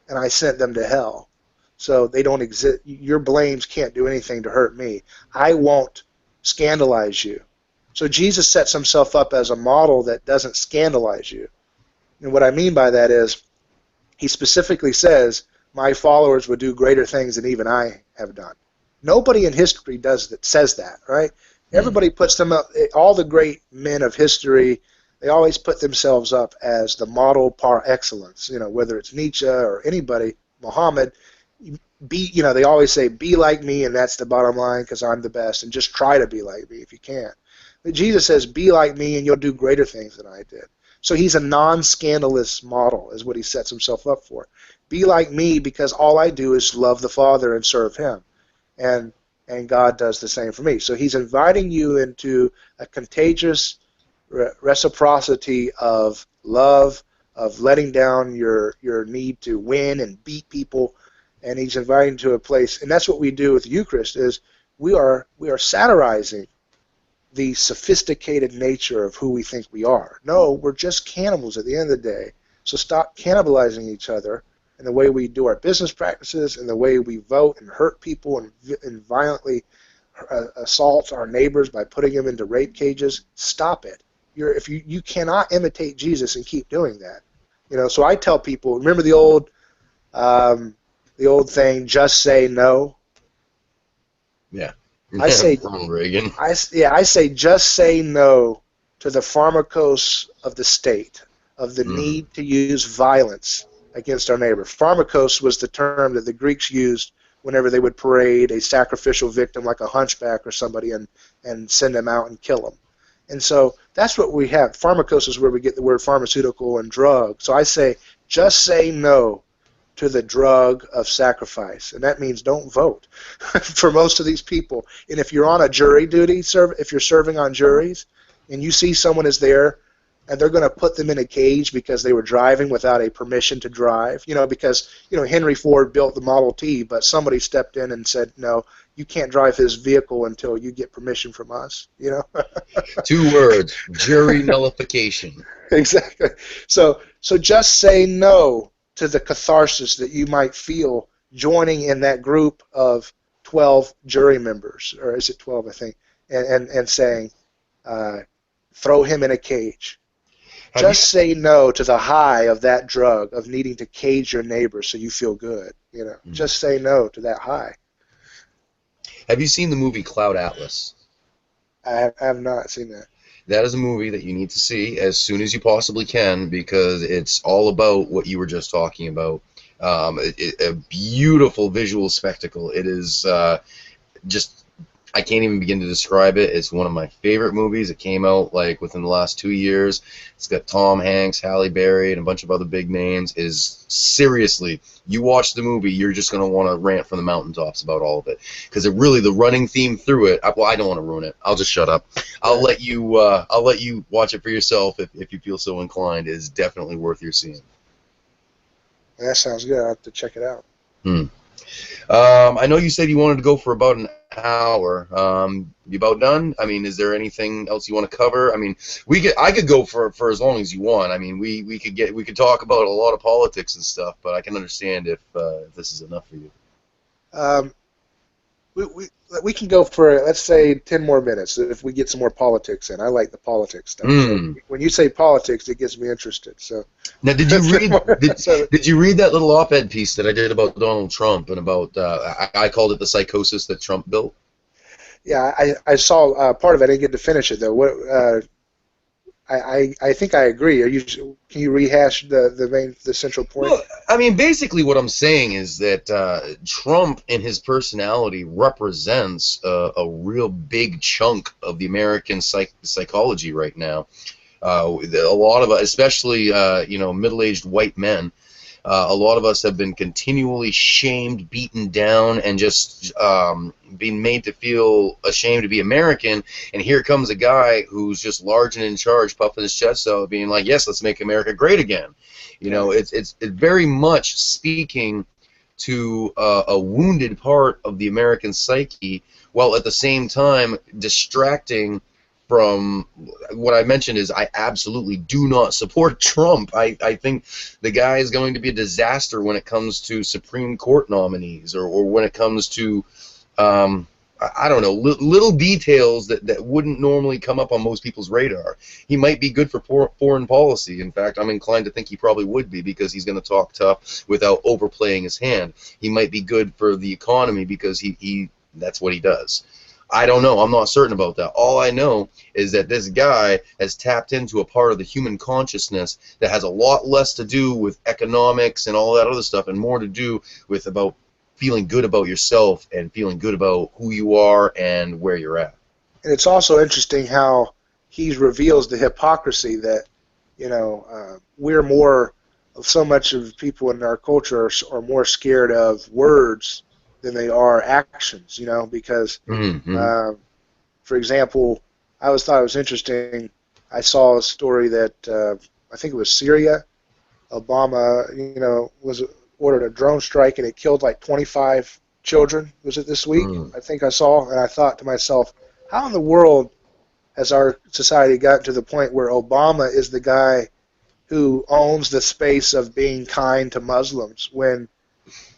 [SPEAKER 2] and I sent them to hell. So they don't exist. Your blames can't do anything to hurt me. I won't scandalize you. So Jesus sets himself up as a model that doesn't scandalize you. And what I mean by that is he specifically says, my followers would do greater things than even I have done. Nobody in history says that, right? Everybody puts them up, all the great men of history, they always put themselves up as the model par excellence, whether it's Nietzsche or anybody, Muhammad, they always say, be like me, and that's the bottom line because I'm the best, and just try to be like me if you can. But Jesus says, be like me, and you'll do greater things than I did. So he's a non-scandalous model is what he sets himself up for. Be like me because all I do is love the Father and serve him. And God does the same for me. So he's inviting you into a contagious reciprocity of love, of letting down your need to win and beat people, and he's inviting you to a place, and that's what we do with the Eucharist, is we are satirizing the sophisticated nature of who we think we are. No, we're just cannibals at the end of the day. So stop cannibalizing each other in the way we do our business practices, and the way we vote and hurt people and violently assault our neighbors by putting them into rape cages. Stop it. If you cannot imitate Jesus and keep doing that. So I tell people, remember the old saying, just say no?
[SPEAKER 1] Yeah.
[SPEAKER 2] I say
[SPEAKER 1] Ronald Reagan.
[SPEAKER 2] I say just say no to the pharmakos of the state, of the need to use violence against our neighbor. Pharmakos was the term that the Greeks used whenever they would parade a sacrificial victim like a hunchback or somebody and send them out and kill them. And so that's what we have. Pharmakos is where we get the word pharmaceutical and drug. So I say just say no to the drug of sacrifice, and that means don't vote for most of these people. And if you're on a jury duty, if you're serving on juries, and you see someone is there, and they're going to put them in a cage because they were driving without a permission to drive, because Henry Ford built the Model T, but somebody stepped in and said, no, you can't drive his vehicle until you get permission from us.
[SPEAKER 1] 2 words: jury nullification.
[SPEAKER 2] Exactly. So just say no to the catharsis that you might feel joining in that group of 12 jury members, or is it 12, I think, and saying, throw him in a cage. Just say no to the high of that drug of needing to cage your neighbor so you feel good. Just say no to that high.
[SPEAKER 1] Have you seen the movie Cloud Atlas?
[SPEAKER 2] I have not seen that.
[SPEAKER 1] That is a movie that you need to see as soon as you possibly can, because it's all about what you were just talking about. A beautiful visual spectacle. It is just, I can't even begin to describe it. It's one of my favorite movies. It came out within the last 2 years. It's got Tom Hanks, Halle Berry, and a bunch of other big names. Seriously, you watch the movie, you're just going to want to rant from the mountaintops about all of it, because the running theme through it. Well, I don't want to ruin it. I'll just shut up. I'll let you watch it for yourself if you feel so inclined. It is definitely worth your seeing.
[SPEAKER 2] That sounds good. I'll have to check it out.
[SPEAKER 1] I know you said you wanted to go for about an hour. You about done? I mean, is there anything else you want to cover? I mean, I could go for as long as you want. I mean, we could talk about a lot of politics and stuff, but I can understand if this is enough for you.
[SPEAKER 2] We can go for, let's say, 10 more minutes if we get some more politics in. I like the politics stuff. So when you say politics, it gets me interested. So
[SPEAKER 1] now, did you read did you read that little op-ed piece that I did about Donald Trump and about I called it the psychosis that Trump built?
[SPEAKER 2] Yeah, I saw part of it. I didn't get to finish it though. I think I agree. Can you rehash the central point?
[SPEAKER 1] Well, I mean, basically, what I'm saying is that Trump and his personality represents a real big chunk of the American psychology right now. A lot of, especially middle-aged white men, a lot of us have been continually shamed, beaten down, and just being made to feel ashamed to be American. And here comes a guy who's just large and in charge, puffing his chest out, being like, "Yes, let's make America great again." You know, it's very much speaking to a wounded part of the American psyche, while at the same time distracting from what I mentioned. Is I absolutely do not support Trump. I think the guy is going to be a disaster when it comes to Supreme Court nominees, or when it comes to I don't know, little details that wouldn't normally come up on most people's radar. He might be good for foreign policy. In fact, I'm inclined to think he probably would be, because he's going to talk tough without overplaying his hand. He might be good for the economy because he that's what he does. I don't know. I'm not certain about that. All I know is that this guy has tapped into a part of the human consciousness that has a lot less to do with economics and all that other stuff, and more to do with about feeling good about yourself and feeling good about who you are and where you're at.
[SPEAKER 2] And it's also interesting how he reveals the hypocrisy that, we're more, so much of people in our culture are more scared of words than they are actions, because, for example, I always thought it was interesting. I saw a story that I think it was Syria. Obama, was ordered a drone strike, and it killed like 25 children. Was it this week? I think I saw, and I thought to myself, how in the world has our society gotten to the point where Obama is the guy who owns the space of being kind to Muslims when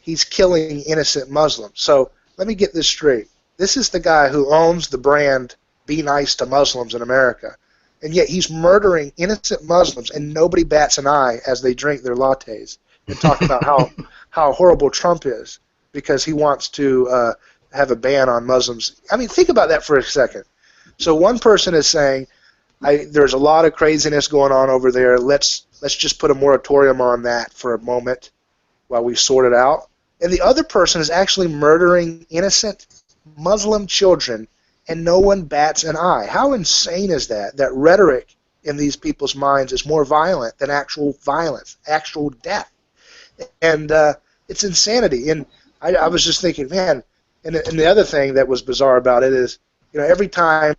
[SPEAKER 2] he's killing innocent Muslims? So let me get this straight. This is the guy who owns the brand Be Nice to Muslims in America, and yet he's murdering innocent Muslims, and nobody bats an eye as they drink their lattes and talk about how horrible Trump is because he wants to have a ban on Muslims. I mean, think about that for a second. So one person is saying, there's a lot of craziness going on over there. Let's just put a moratorium on that for a moment while we sort it out. And the other person is actually murdering innocent Muslim children, and no one bats an eye. How insane is that? That rhetoric in these people's minds is more violent than actual violence, actual death. And it's insanity. And I was just thinking, man, and the other thing that was bizarre about it is, every time,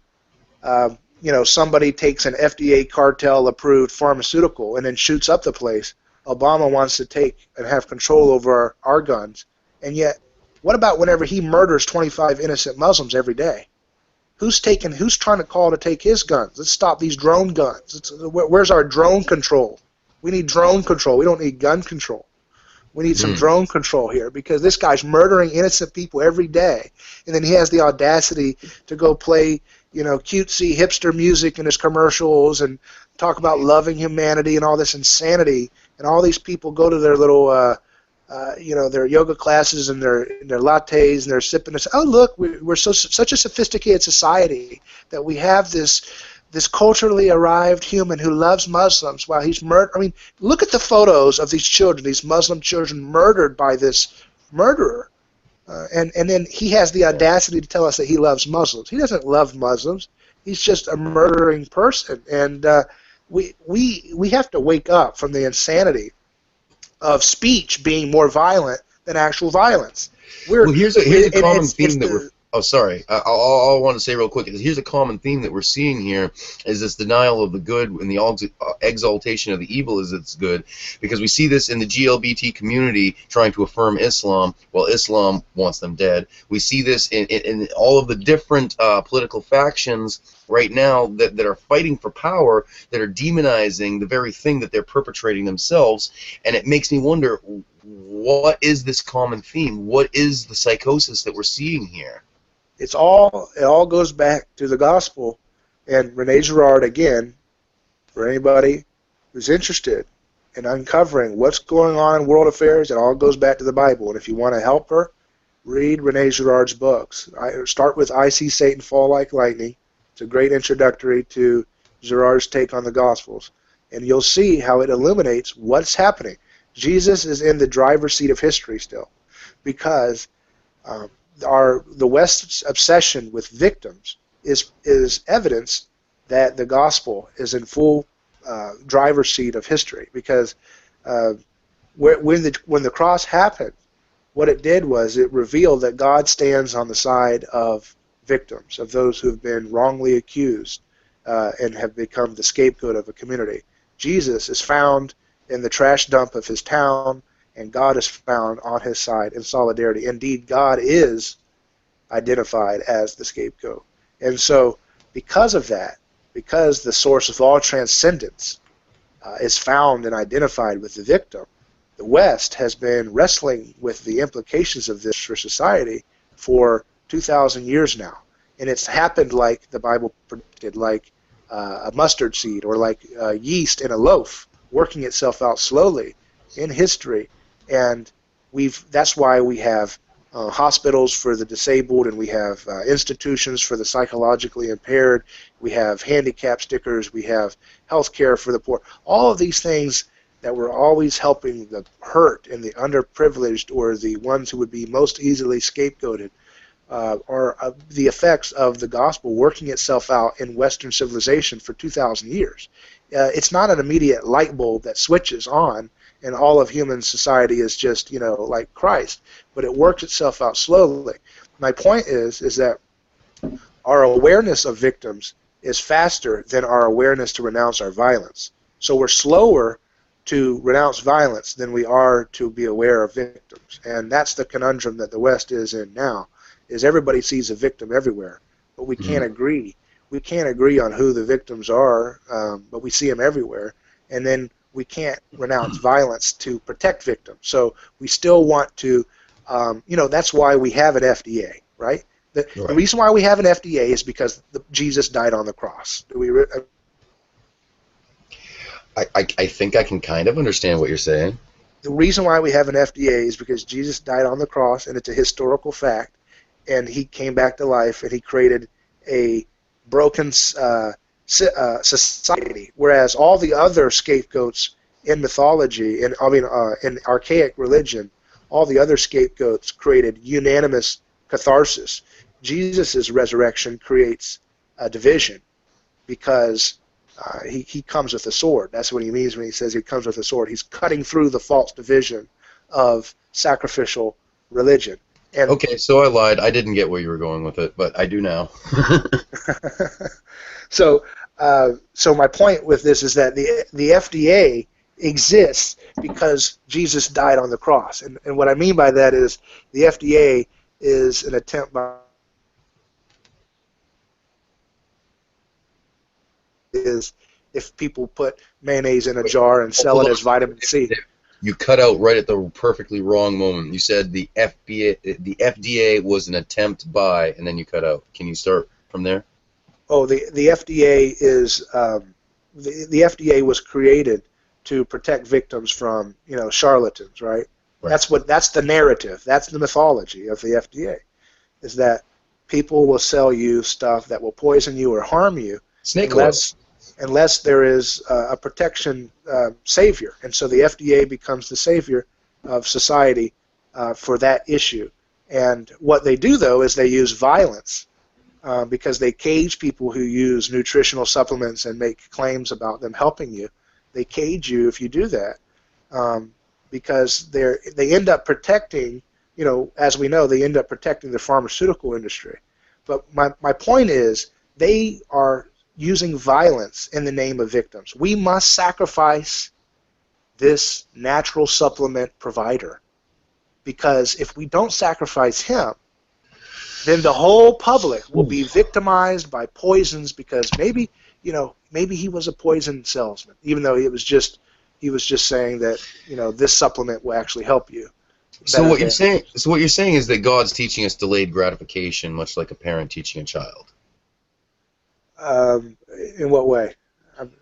[SPEAKER 2] somebody takes an FDA cartel-approved pharmaceutical and then shoots up the place, Obama wants to take and have control over our guns. And yet, what about whenever he murders 25 innocent Muslims every day? Who's trying to call to take his guns? Let's stop these drone guns. Where's our drone control? We need drone control. We don't need gun control. We need some drone control here, because this guy's murdering innocent people every day, and then he has the audacity to go play, cutesy hipster music in his commercials and talk about loving humanity and all this insanity. And all these people go to their little, their yoga classes and their lattes, and they're sipping this. Oh, look, we're such a sophisticated society that we have this culturally arrived human who loves Muslims while he's murdered. I mean, look at the photos of these children, these Muslim children murdered by this murderer. And then he has the audacity to tell us that he loves Muslims. He doesn't love Muslims. He's just a murdering person. And we have to wake up from the insanity of speech being more violent than actual violence.
[SPEAKER 1] Here's a common theme that we're... Oh, sorry. All I want to say real quick is here's a common theme that we're seeing here is this denial of the good and the exaltation of the evil as it's good, because we see this in the GLBT community trying to affirm Islam while Islam wants them dead. We see this in all of the different political factions right now that are fighting for power, that are demonizing the very thing that they're perpetrating themselves, and it makes me wonder, what is this common theme? What is the psychosis that we're seeing here?
[SPEAKER 2] It all goes back to the gospel, and René Girard, again, for anybody who's interested in uncovering what's going on in world affairs, it all goes back to the Bible. And if you want to help her, Read René Girard's books. Start with I See Satan Fall Like Lightning. It's a great introductory to Girard's take on the Gospels. And you'll see how it illuminates what's happening. Jesus is in the driver's seat of history still, because the West's obsession with victims is evidence that the gospel is in full driver's seat of history. Because when the cross happened, what it did was it revealed that God stands on the side of victims, of those who have been wrongly accused and have become the scapegoat of a community. Jesus is found in the trash dump of his town, and God is found on his side in solidarity. Indeed, God is identified as the scapegoat. And so, because of that, because the source of all transcendence is found and identified with the victim, the West has been wrestling with the implications of this for society for 2,000 years now. And it's happened like the Bible predicted, like a mustard seed or like yeast in a loaf, working itself out slowly in history. And that's why we have hospitals for the disabled, and we have institutions for the psychologically impaired, we have handicap stickers, we have health care for the poor. All of these things that were always helping the hurt and the underprivileged, or the ones who would be most easily scapegoated, are the effects of the gospel working itself out in Western civilization for 2,000 years. It's not an immediate light bulb that switches on and all of human society is just, like Christ, but it works itself out slowly. My point is that our awareness of victims is faster than our awareness to renounce our violence. So we're slower to renounce violence than we are to be aware of victims. And that's the conundrum that the West is in now, is everybody sees a victim everywhere, but we can't agree. We can't agree on who the victims are, but we see them everywhere. And then we can't renounce violence to protect victims. So we still want to, that's why we have an FDA, right? The reason why we have an FDA is because Jesus died on the cross.
[SPEAKER 1] I think I can kind of understand what you're saying.
[SPEAKER 2] The reason why we have an FDA is because Jesus died on the cross, and it's a historical fact, and he came back to life, and he created a broken society, whereas all the other scapegoats in mythology, in archaic religion, all the other scapegoats created unanimous catharsis. Jesus' resurrection creates a division because he comes with a sword. That's what he means when he says he comes with a sword. He's cutting through the false division of sacrificial religion. And
[SPEAKER 1] okay, so I lied. I didn't get where you were going with it, but I do now.
[SPEAKER 2] So my point with this is that the FDA exists because Jesus died on the cross. And what I mean by that is the FDA is an attempt by if people put mayonnaise in a jar and sell it as vitamin C.
[SPEAKER 1] You cut out right at the perfectly wrong moment. You said the FDA was an attempt by, and then you cut out. Can you start from there?
[SPEAKER 2] Oh, the FDA is the FDA was created to protect victims from charlatans, right? That's the narrative. That's the mythology of the FDA, is that people will sell you stuff that will poison you or harm you unless there is a protection savior. And so the FDA becomes the savior of society for that issue. And what they do, though, is they use violence because they cage people who use nutritional supplements and make claims about them helping you. They cage you if you do that because they end up protecting, as we know, they end up protecting the pharmaceutical industry. But my point is they are using violence in the name of victims. We must sacrifice this natural supplement provider, because if we don't sacrifice him, then the whole public will be victimized by poisons, because maybe he was a poison salesman, even though he was just saying that this supplement will actually help you.
[SPEAKER 1] So what you're saying is that God's teaching us delayed gratification, much like a parent teaching a child.
[SPEAKER 2] In what way?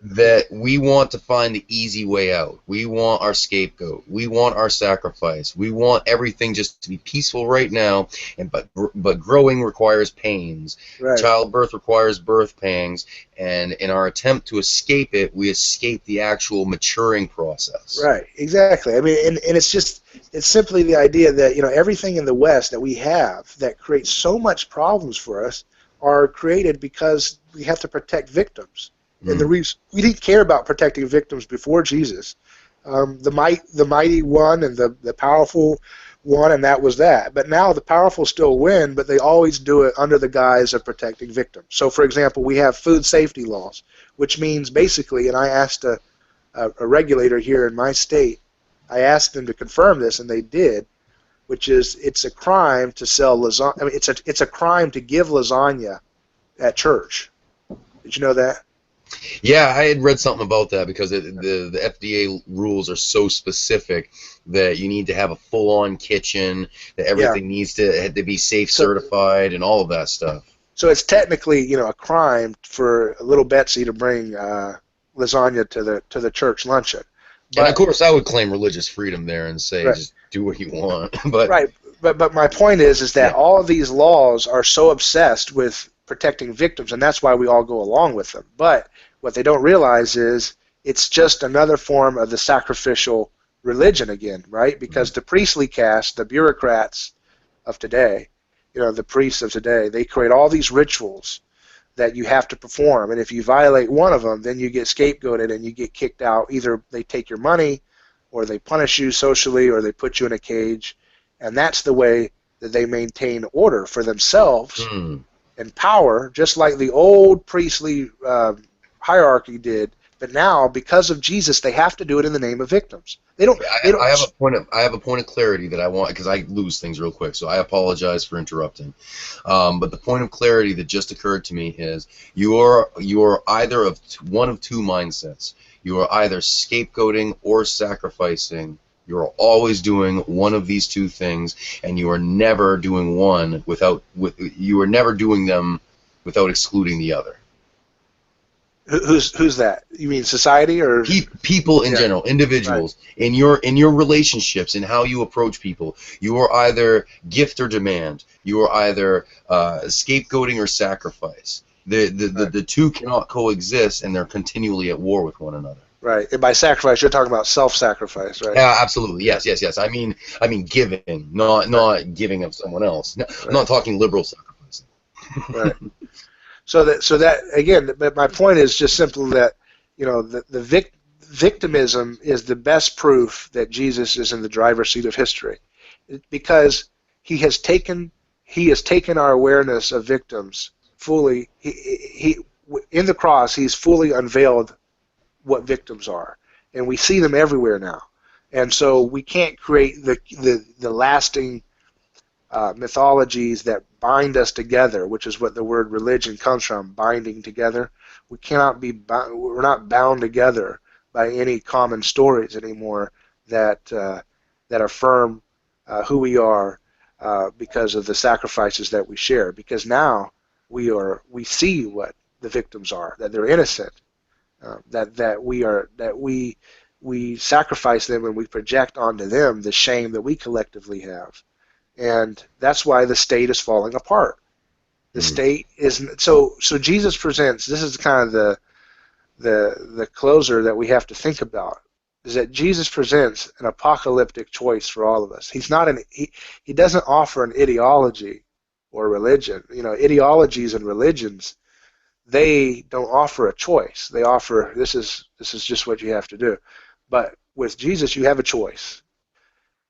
[SPEAKER 1] that we want to find the easy way out. We want our scapegoat. We want our sacrifice. We want everything just to be peaceful right now. But growing requires pains.
[SPEAKER 2] Right.
[SPEAKER 1] Childbirth requires birth pangs. And in our attempt to escape it, we escape the actual maturing process.
[SPEAKER 2] Right. Exactly. I mean, and it's simply the idea that, you know, everything in the West that we have that creates so much problems for us are created because we have to protect victims. And the reason we didn't care about protecting victims before Jesus, the mighty one and the powerful one, and that was that. But now the powerful still win, but they always do it under the guise of protecting victims. So, for example, we have food safety laws, which means basically, and I asked a regulator here in my state, I asked them to confirm this, and they did, which is it's a crime to sell lasagna. I mean, it's a crime to give lasagna at church. Did you know that?
[SPEAKER 1] Yeah, I had read something about that because the FDA rules are so specific that you need to have a full-on kitchen, that everything needs to be safe certified and all of that stuff.
[SPEAKER 2] So it's technically, you know, a crime for little Betsy to bring lasagna to the church luncheon.
[SPEAKER 1] But, and of course, I would claim religious freedom there and say just do what you want. But
[SPEAKER 2] right, but my point is that all of these laws are so obsessed with protecting victims, and that's why we all go along with them. But what they don't realize is it's just another form of the sacrificial religion again, right? Because the priestly caste, the bureaucrats of today, you know, the priests of today, they create all these rituals that you have to perform, and if you violate one of them, then you get scapegoated and you get kicked out. Either they take your money, or they punish you socially, or they put you in a cage, and that's the way that they maintain order for themselves and power, just like the old priestly hierarchy did. But now, because of Jesus, they have to do it in the name of victims. They don't.
[SPEAKER 1] I have a point of clarity that I want, because I lose things real quick. So I apologize for interrupting. But the point of clarity that just occurred to me is you are either of one of two mindsets. You are either scapegoating or sacrificing. You are always doing one of these two things, and you are never doing one you are never doing them without excluding the other.
[SPEAKER 2] Who's that? You mean society or
[SPEAKER 1] people in general, individuals, right. in your relationships, in how you approach people? You are either gift or demand. You are either scapegoating or sacrifice. The two cannot coexist, and they're continually at war with one another.
[SPEAKER 2] Right, and by sacrifice, you're talking about self-sacrifice, right?
[SPEAKER 1] Yeah, absolutely. Yes. I mean giving, not giving of someone else. No, I'm not talking liberal sacrificing.
[SPEAKER 2] Right. So that again, but my point is just simply that, you know, the victimism is the best proof that Jesus is in the driver's seat of history, because he has taken our awareness of victims fully. He in the cross, he's fully unveiled what victims are, and we see them everywhere now. And so we can't create the lasting mythologies that bind us together, which is what the word religion comes from, binding together. We cannot be we're not bound together by any common stories anymore that affirm who we are because of the sacrifices that we share. Because now we see what the victims are, that they're innocent, that we sacrifice them, and we project onto them the shame that we collectively have. And that's why the state is falling apart. The state isn't. So Jesus presents. This is kind of the closer that we have to think about. Is that Jesus presents an apocalyptic choice for all of us. He's not he doesn't offer an ideology or religion. You know, ideologies and religions, they don't offer a choice. They offer this is just what you have to do. But with Jesus, you have a choice.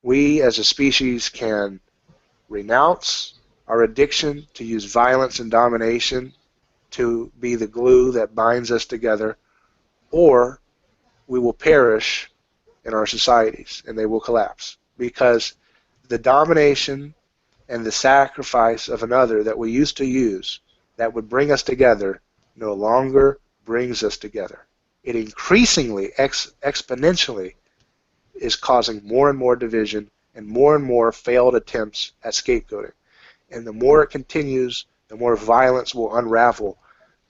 [SPEAKER 2] We as a species can renounce our addiction to use violence and domination to be the glue that binds us together, or we will perish in our societies and they will collapse, because the domination and the sacrifice of another that we used to use that would bring us together no longer brings us together. It increasingly, exponentially is causing more and more division and more failed attempts at scapegoating. And the more it continues, the more violence will unravel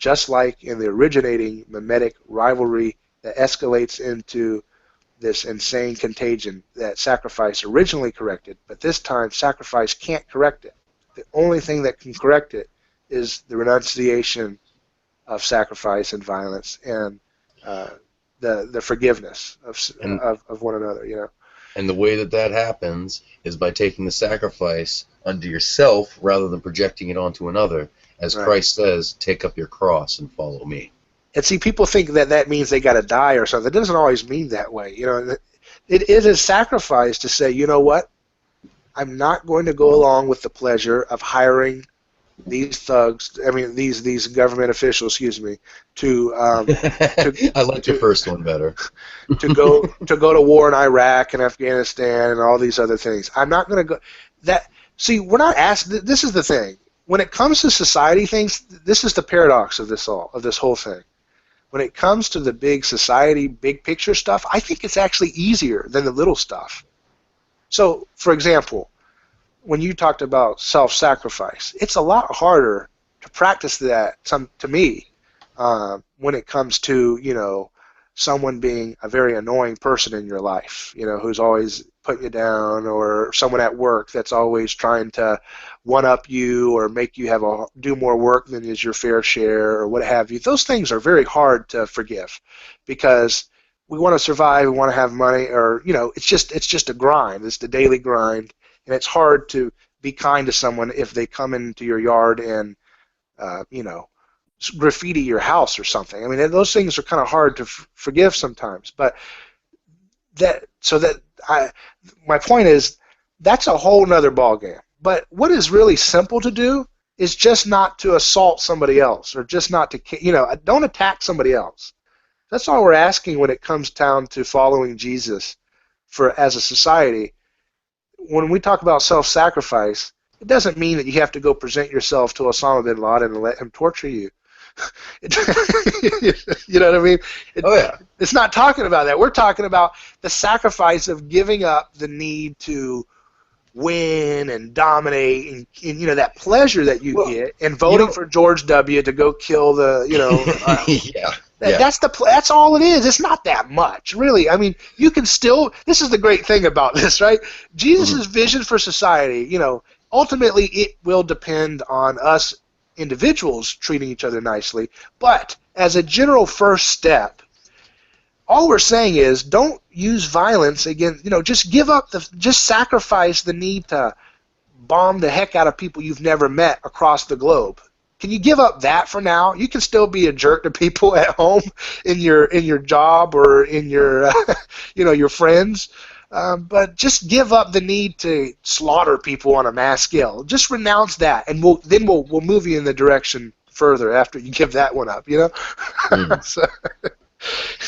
[SPEAKER 2] just like in the originating mimetic rivalry that escalates into this insane contagion that sacrifice originally corrected, but this time sacrifice can't correct it. The only thing that can correct it is the renunciation of sacrifice and violence and the forgiveness of one another, you know.
[SPEAKER 1] And the way that happens is by taking the sacrifice unto yourself rather than projecting it onto another. As
[SPEAKER 2] Right.
[SPEAKER 1] Christ says, take up your cross and follow me.
[SPEAKER 2] And see, people think that means they got to die or something. It doesn't always mean that way. You know, it is a sacrifice to say, you know what, I'm not going to go along with the pleasure of hiring these thugs. I mean, these government officials, excuse me, to
[SPEAKER 1] I like your first one better.
[SPEAKER 2] to go to war in Iraq and Afghanistan and all these other things. I'm not going to go. See, we're not asked. This is the thing. When it comes to society things, this is the paradox of this whole thing. When it comes to the big society, big picture stuff, I think it's actually easier than the little stuff. So, for example, when you talked about self-sacrifice, it's a lot harder to practice that, to me, when it comes to, you know, someone being a very annoying person in your life, you know, who's always putting you down, or someone at work that's always trying to one-up you or make you do more work than is your fair share or what have you. Those things are very hard to forgive because we want to survive, we want to have money, or, you know, it's just a grind. It's the daily grind, and it's hard to be kind to someone if they come into your yard and, you know, graffiti your house or something. I mean, those things are kind of hard to forgive sometimes. But my point is, that's a whole nother ballgame. But what is really simple to do is just not to assault somebody else, or just not to, you know, don't attack somebody else. That's all we're asking when it comes down to following Jesus as a society. When we talk about self-sacrifice, it doesn't mean that you have to go present yourself to Osama bin Laden and let him torture you. You know what I mean? It's not talking about that. We're talking about the sacrifice of giving up the need to win and dominate, and you know, that pleasure that you get, and voting for George W. to go kill the, you know, that's all it is. It's not that much, really. I mean, you can still. This is the great thing about this, right? Jesus' vision for society. You know, ultimately, it will depend on us individuals treating each other nicely. But as a general first step, all we're saying is don't use violence against, you know, just sacrifice the need to bomb the heck out of people you've never met across the globe. Can you give up that for now? You can still be a jerk to people at home, in your job, or in your you know, your friends, but just give up the need to slaughter people on a mass scale. Just renounce that, and we'll move you in the direction further after you give that one up. You know. So.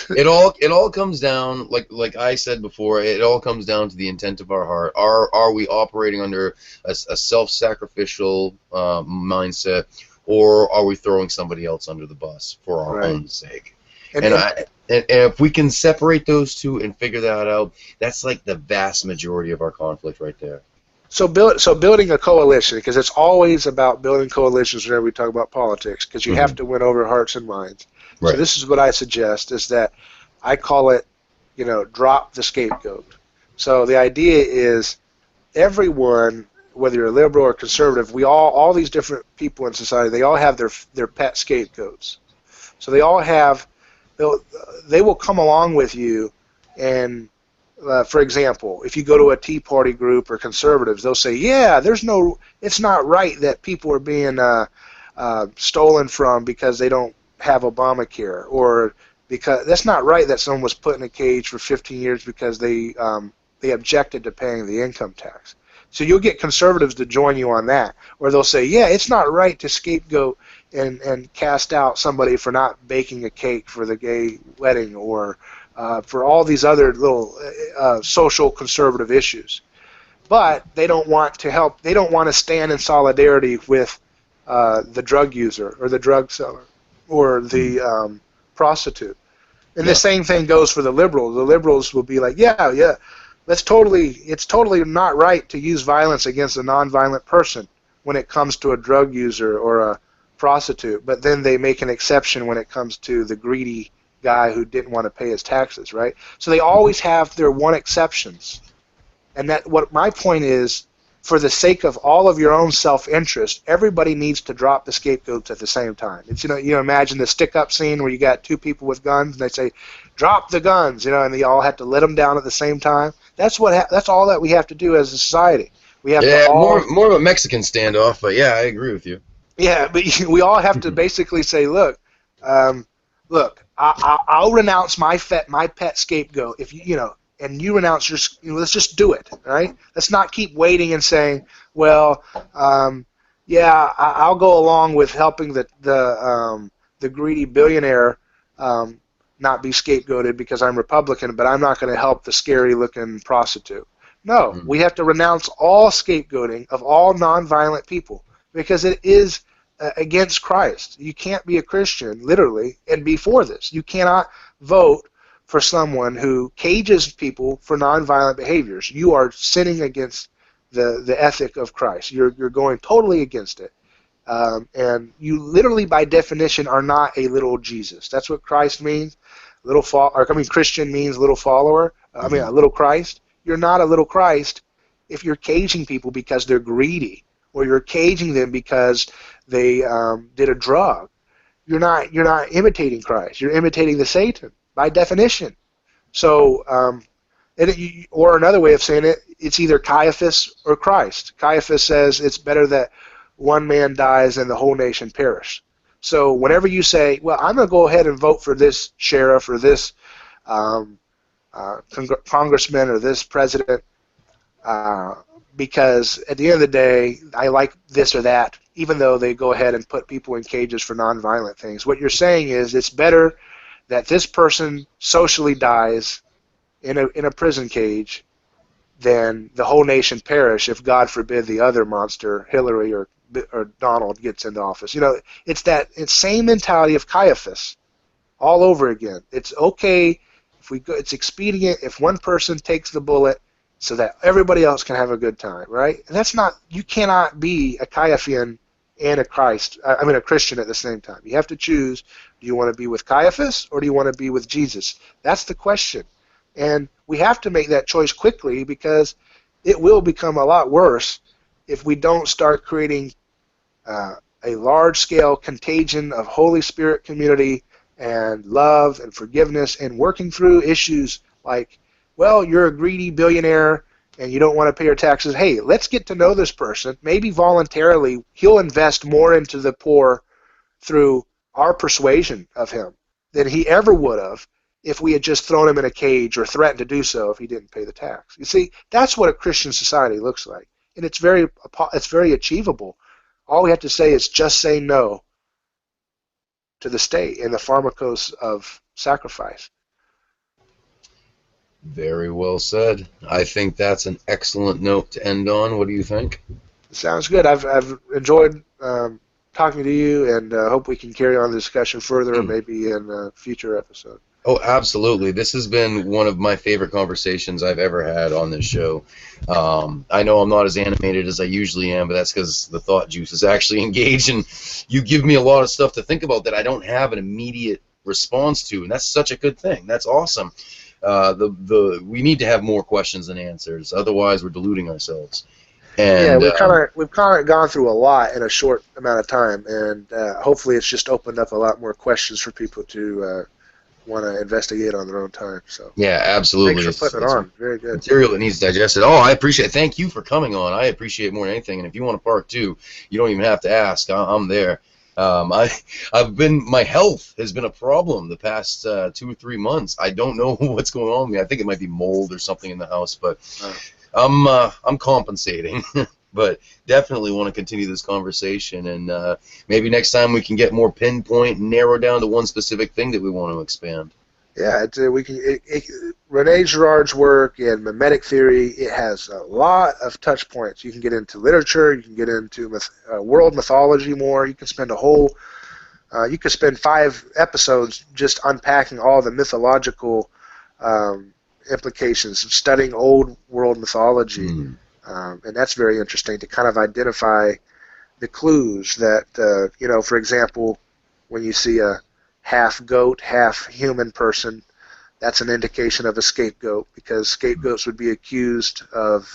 [SPEAKER 1] It all comes down, like I said before, it all comes down to the intent of our heart. Are we operating under a self-sacrificial mindset, or are we throwing somebody else under the bus for our own sake? And if we can separate those two and figure that out, that's like the vast majority of our conflict right there.
[SPEAKER 2] So building a coalition, because it's always about building coalitions whenever we talk about politics, because you have to win over hearts and minds. Right. So this is what I suggest, is that I call it, you know, drop the scapegoat. So the idea is everyone, whether you're liberal or conservative, all these different people in society, they all have their pet scapegoats. So they all have, they will come along with you, and for example, if you go to a Tea Party group or conservatives, they'll say, yeah, it's not right that people are being stolen from because they don't have Obamacare, or because that's not right that someone was put in a cage for 15 years because they objected to paying the income tax. So you'll get conservatives to join you on that, or they'll say, yeah, it's not right to scapegoat and cast out somebody for not baking a cake for the gay wedding, or for all these other little social conservative issues. But they don't want to help. They don't want to stand in solidarity with the drug user or the drug seller or the prostitute. And the same thing goes for the liberals. The liberals will be like, yeah, it's totally not right to use violence against a nonviolent person when it comes to a drug user or a prostitute, but then they make an exception when it comes to the greedy guy who didn't want to pay his taxes, right? So they always have their one exceptions. And that what my point is, for the sake of all of your own self-interest, everybody needs to drop the scapegoats at the same time. It's, you imagine the stick-up scene where you got two people with guns and they say, "Drop the guns," and they all have to let them down at the same time. That's that's all that we have to do as a society. We have to all
[SPEAKER 1] more of a Mexican standoff, but yeah, I agree with you.
[SPEAKER 2] Yeah, but we all have to basically say, look, I'll renounce my pet scapegoat if and you renounce your. Let's just do it, right? Let's not keep waiting and saying, well, I'll go along with helping the greedy billionaire not be scapegoated because I'm Republican, but I'm not going to help the scary-looking prostitute. No, we have to renounce all scapegoating of all nonviolent people because it is against Christ. You can't be a Christian, literally, and be for this. You cannot vote for someone who cages people for nonviolent behaviors. You are sinning against the ethic of Christ. You're going totally against it. And you literally, by definition, are not a little Jesus. That's what Christ means. Christian means little follower. A little Christ. You're not a little Christ if you're caging people because they're greedy, or you're caging them because they did a drug. You're not imitating Christ. You're imitating the Satan by definition. So, or another way of saying it, it's either Caiaphas or Christ. Caiaphas says it's better that one man dies and the whole nation perish. So whenever you say, well, I'm going to go ahead and vote for this sheriff or this congressman or this president because at the end of the day, I like this or that, even though they go ahead and put people in cages for nonviolent things. What you're saying is it's better that this person socially dies in a prison cage than the whole nation perish if, God forbid, the other monster, Hillary or Donald, gets into office. It's same mentality of Caiaphas all over again. It's okay it's expedient if one person takes the bullet so that everybody else can have a good time, right? And that's not, you cannot be a Caiaphian and a Christian at the same time. You have to choose, do you want to be with Caiaphas or do you want to be with Jesus? That's the question. And we have to make that choice quickly because it will become a lot worse if we don't start creating a large-scale contagion of Holy Spirit community and love and forgiveness and working through issues like, well, you're a greedy billionaire and you don't want to pay your taxes. Hey, let's get to know this person. Maybe voluntarily he'll invest more into the poor through our persuasion of him than he ever would have if we had just thrown him in a cage or threatened to do so if he didn't pay the tax. You see, that's what a Christian society looks like, and it's very achievable. All we have to say is just say no to the state and the pharmacos of sacrifice.
[SPEAKER 1] Very well said. I think that's an excellent note to end on. What do you think?
[SPEAKER 2] Sounds good. I've enjoyed talking to you, and hope we can carry on the discussion further, maybe in a future episode.
[SPEAKER 1] Oh, absolutely. This has been one of my favorite conversations I've ever had on this show. I know I'm not as animated as I usually am, but that's because the thought juice is actually engaged, and you give me a lot of stuff to think about that I don't have an immediate response to, and that's such a good thing. That's awesome. We need to have more questions than answers, otherwise we're deluding ourselves. And,
[SPEAKER 2] yeah, we've kind of gone through a lot in a short amount of time, and hopefully it's just opened up a lot more questions for people to want to investigate on their own time. So
[SPEAKER 1] yeah, absolutely.
[SPEAKER 2] Thanks for putting it on. Very good
[SPEAKER 1] material that needs digested. Oh, I appreciate it. Thank you for coming on. I appreciate it more than anything. And if you want to part too, you don't even have to ask. I'm there. My health has been a problem the past 2 or 3 months. I don't know what's going on with me. I think it might be mold or something in the house, but I'm compensating. But definitely want to continue this conversation, and maybe next time we can get more pinpoint and narrow down to one specific thing that we want to expand.
[SPEAKER 2] Yeah, René Girard's work in mimetic theory, it has a lot of touch points. You can get into literature, you can get into world mythology more. You can spend you could spend 5 episodes just unpacking all the mythological implications of studying old world mythology. And that's very interesting to kind of identify the clues that, for example, when you see a half goat, half human person, that's an indication of a scapegoat, because scapegoats would be accused of,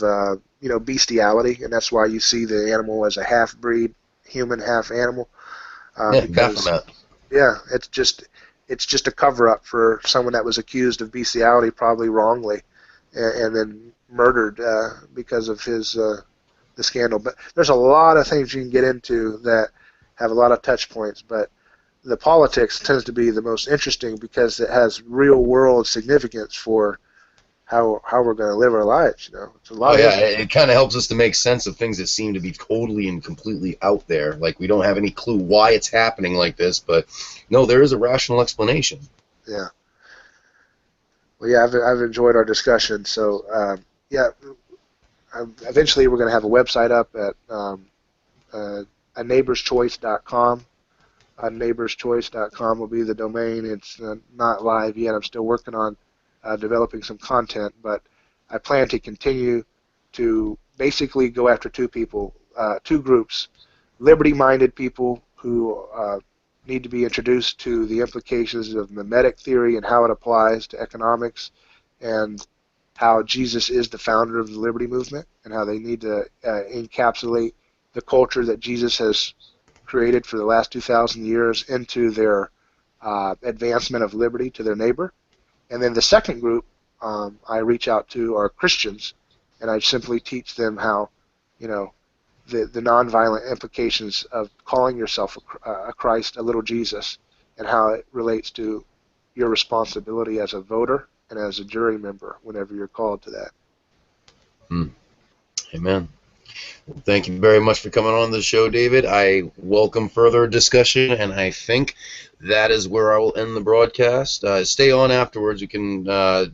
[SPEAKER 2] bestiality, and that's why you see the animal as a half-breed, human, half animal.
[SPEAKER 1] Yeah,
[SPEAKER 2] Because,
[SPEAKER 1] Baphomet.
[SPEAKER 2] yeah, it's just a cover-up for someone that was accused of bestiality, probably wrongly, and then murdered because of the scandal. But there's a lot of things you can get into that have a lot of touch points, but the politics tends to be the most interesting because it has real world significance for how we're going to live our lives. It's a lot
[SPEAKER 1] Oh
[SPEAKER 2] of
[SPEAKER 1] yeah,
[SPEAKER 2] interest.
[SPEAKER 1] it kind of helps us to make sense of things that seem to be totally and completely out there. Like we don't have any clue why it's happening like this, but no, there is a rational explanation.
[SPEAKER 2] Yeah. Well, yeah, I've enjoyed our discussion. So yeah, eventually we're going to have a website up at aneighborschoice.com. Neighborschoice.com will be the domain. It's not live yet. I'm still working on developing some content, but I plan to continue to basically go after two groups: liberty-minded people who need to be introduced to the implications of mimetic theory and how it applies to economics, and how Jesus is the founder of the liberty movement, and how they need to encapsulate the culture that Jesus has created for the last 2,000 years into their advancement of liberty to their neighbor. And then the second group I reach out to are Christians, and I simply teach them how, the nonviolent implications of calling yourself a Christ, a little Jesus, and how it relates to your responsibility as a voter and as a jury member whenever you're called to that.
[SPEAKER 1] Amen. Well, thank you very much for coming on the show, David. I welcome further discussion, and I think that is where I will end the broadcast. Stay on afterwards. You can talk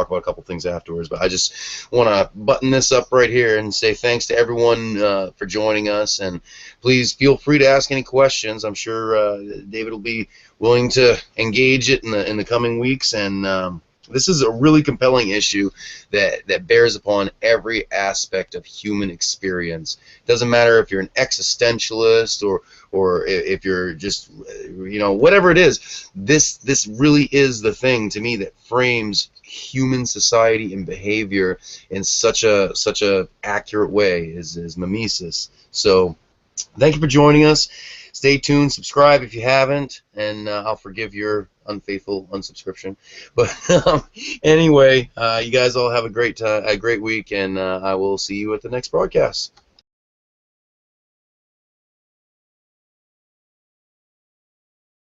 [SPEAKER 1] about a couple things afterwards, but I just want to button this up right here and say thanks to everyone for joining us, and please feel free to ask any questions. I'm sure David will be willing to engage it in the coming weeks, and this is a really compelling issue that bears upon every aspect of human experience. It doesn't matter if you're an existentialist or if you're just, whatever it is. This really is the thing to me that frames human society and behavior in such a accurate way is mimesis. So thank you for joining us. Stay tuned, subscribe if you haven't, and I'll forgive your unfaithful unsubscription. But anyway, you guys all have a great week, and I will see you at the next broadcast.